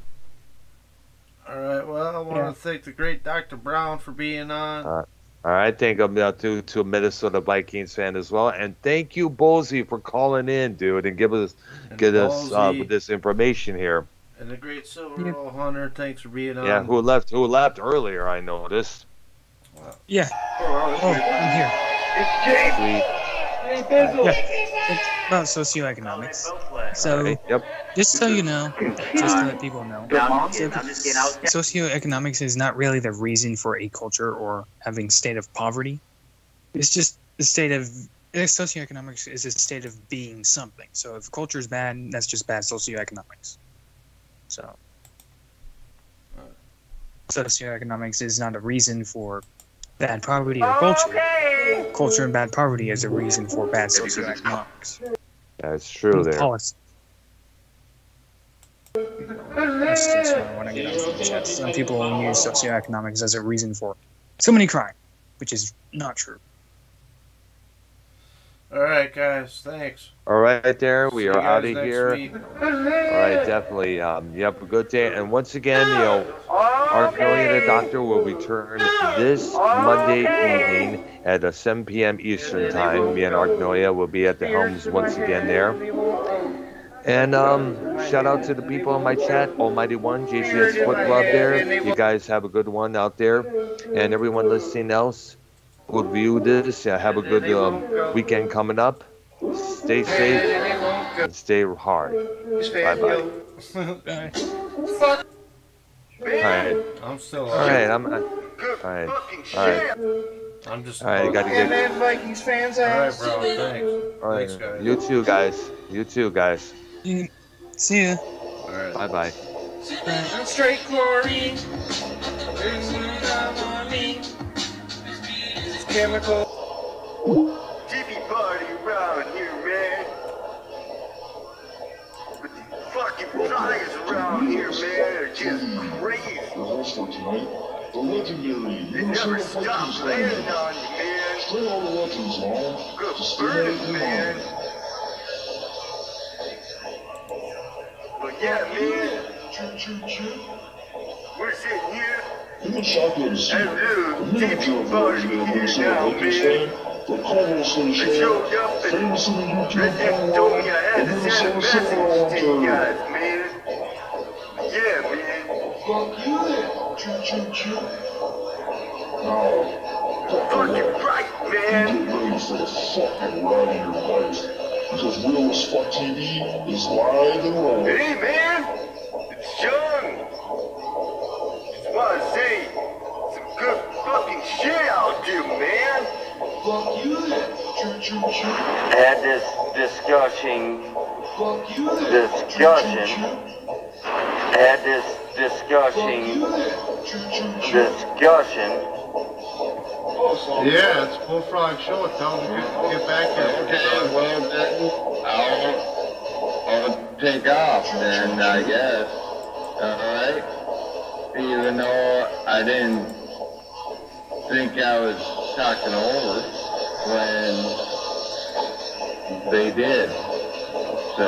All right. Well, I want to thank the great Dr. Brown for being on. All right. Thank you to a Minnesota Vikings fan as well, and thank you, Ballsy, for calling in, dude, and get us with this information here. And the great Silver Roll Hunter, thanks for being on. Yeah, who left earlier? I noticed. Yeah. Oh, I'm here. It's James. Yeah, it's about socioeconomics. So, just so you know, just to let people know, socioeconomics is not really the reason for a culture or having state of poverty. It's just the state of socioeconomics is a state of being something. So if culture is bad, that's just bad socioeconomics. So socioeconomics is not a reason for bad poverty or culture. Culture and bad poverty is a reason for bad socioeconomics. That's true there. Policy. That's just what I want to get off the chest. Some people use socioeconomics as a reason for so many crime, which is not true. All right, guys. Thanks. All right, there. We are out of here. Week. All right, definitely. You have a good day. And once again, our Arcadia the Doctor will return this Monday evening at 7 p.m. Eastern Time. Me and Arcadia will be at the helms once again there. And shout out to the people in my chat, Almighty One, JCS Foot Club there. You guys have a good one out there. And everyone listening else who view this, have a good weekend coming up. Stay safe and stay hard. Bye-bye. Alright. I'm still Alright, Alright. I'm just. Alright, gotta get. Vikings fans. Alright, bro. Thanks. Alright. Thanks, guys. You too, guys. See ya. Alright. Bye-bye. Straight chlorine. Chemical. Jiffy party around here, man. With these fucking flyers around around here, man, are just crazy. They never stop landing on you, man. Good burning, man. But yeah, man, we're sitting here at a little TV party here now, man. I showed up and Redneck told me I had to send a message to you guys, man. Yeah, man. Fucking right, man. Because Real as Fuck TV is live and rolling. Hey, man. It's Sean. Just want to say some good fucking shit out there, man. Fuck you then. Had this discussion. Had this discussion. Yeah, it's Bullfrog Show. Tell them to get back here. Okay, well then, I'll take off then, I guess. Alright? Even though I didn't think I was talking over when they did. So.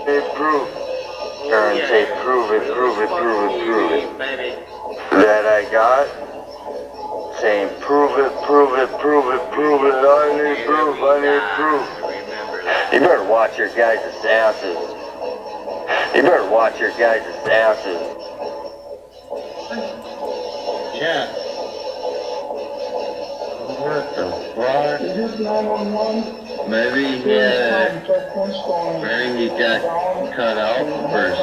They prove. Aaron say prove it. That I got. Saying prove it. I need proof. You better watch your guys' asses. Yeah. What the fuck? Is this 911? Maybe he got cut out first.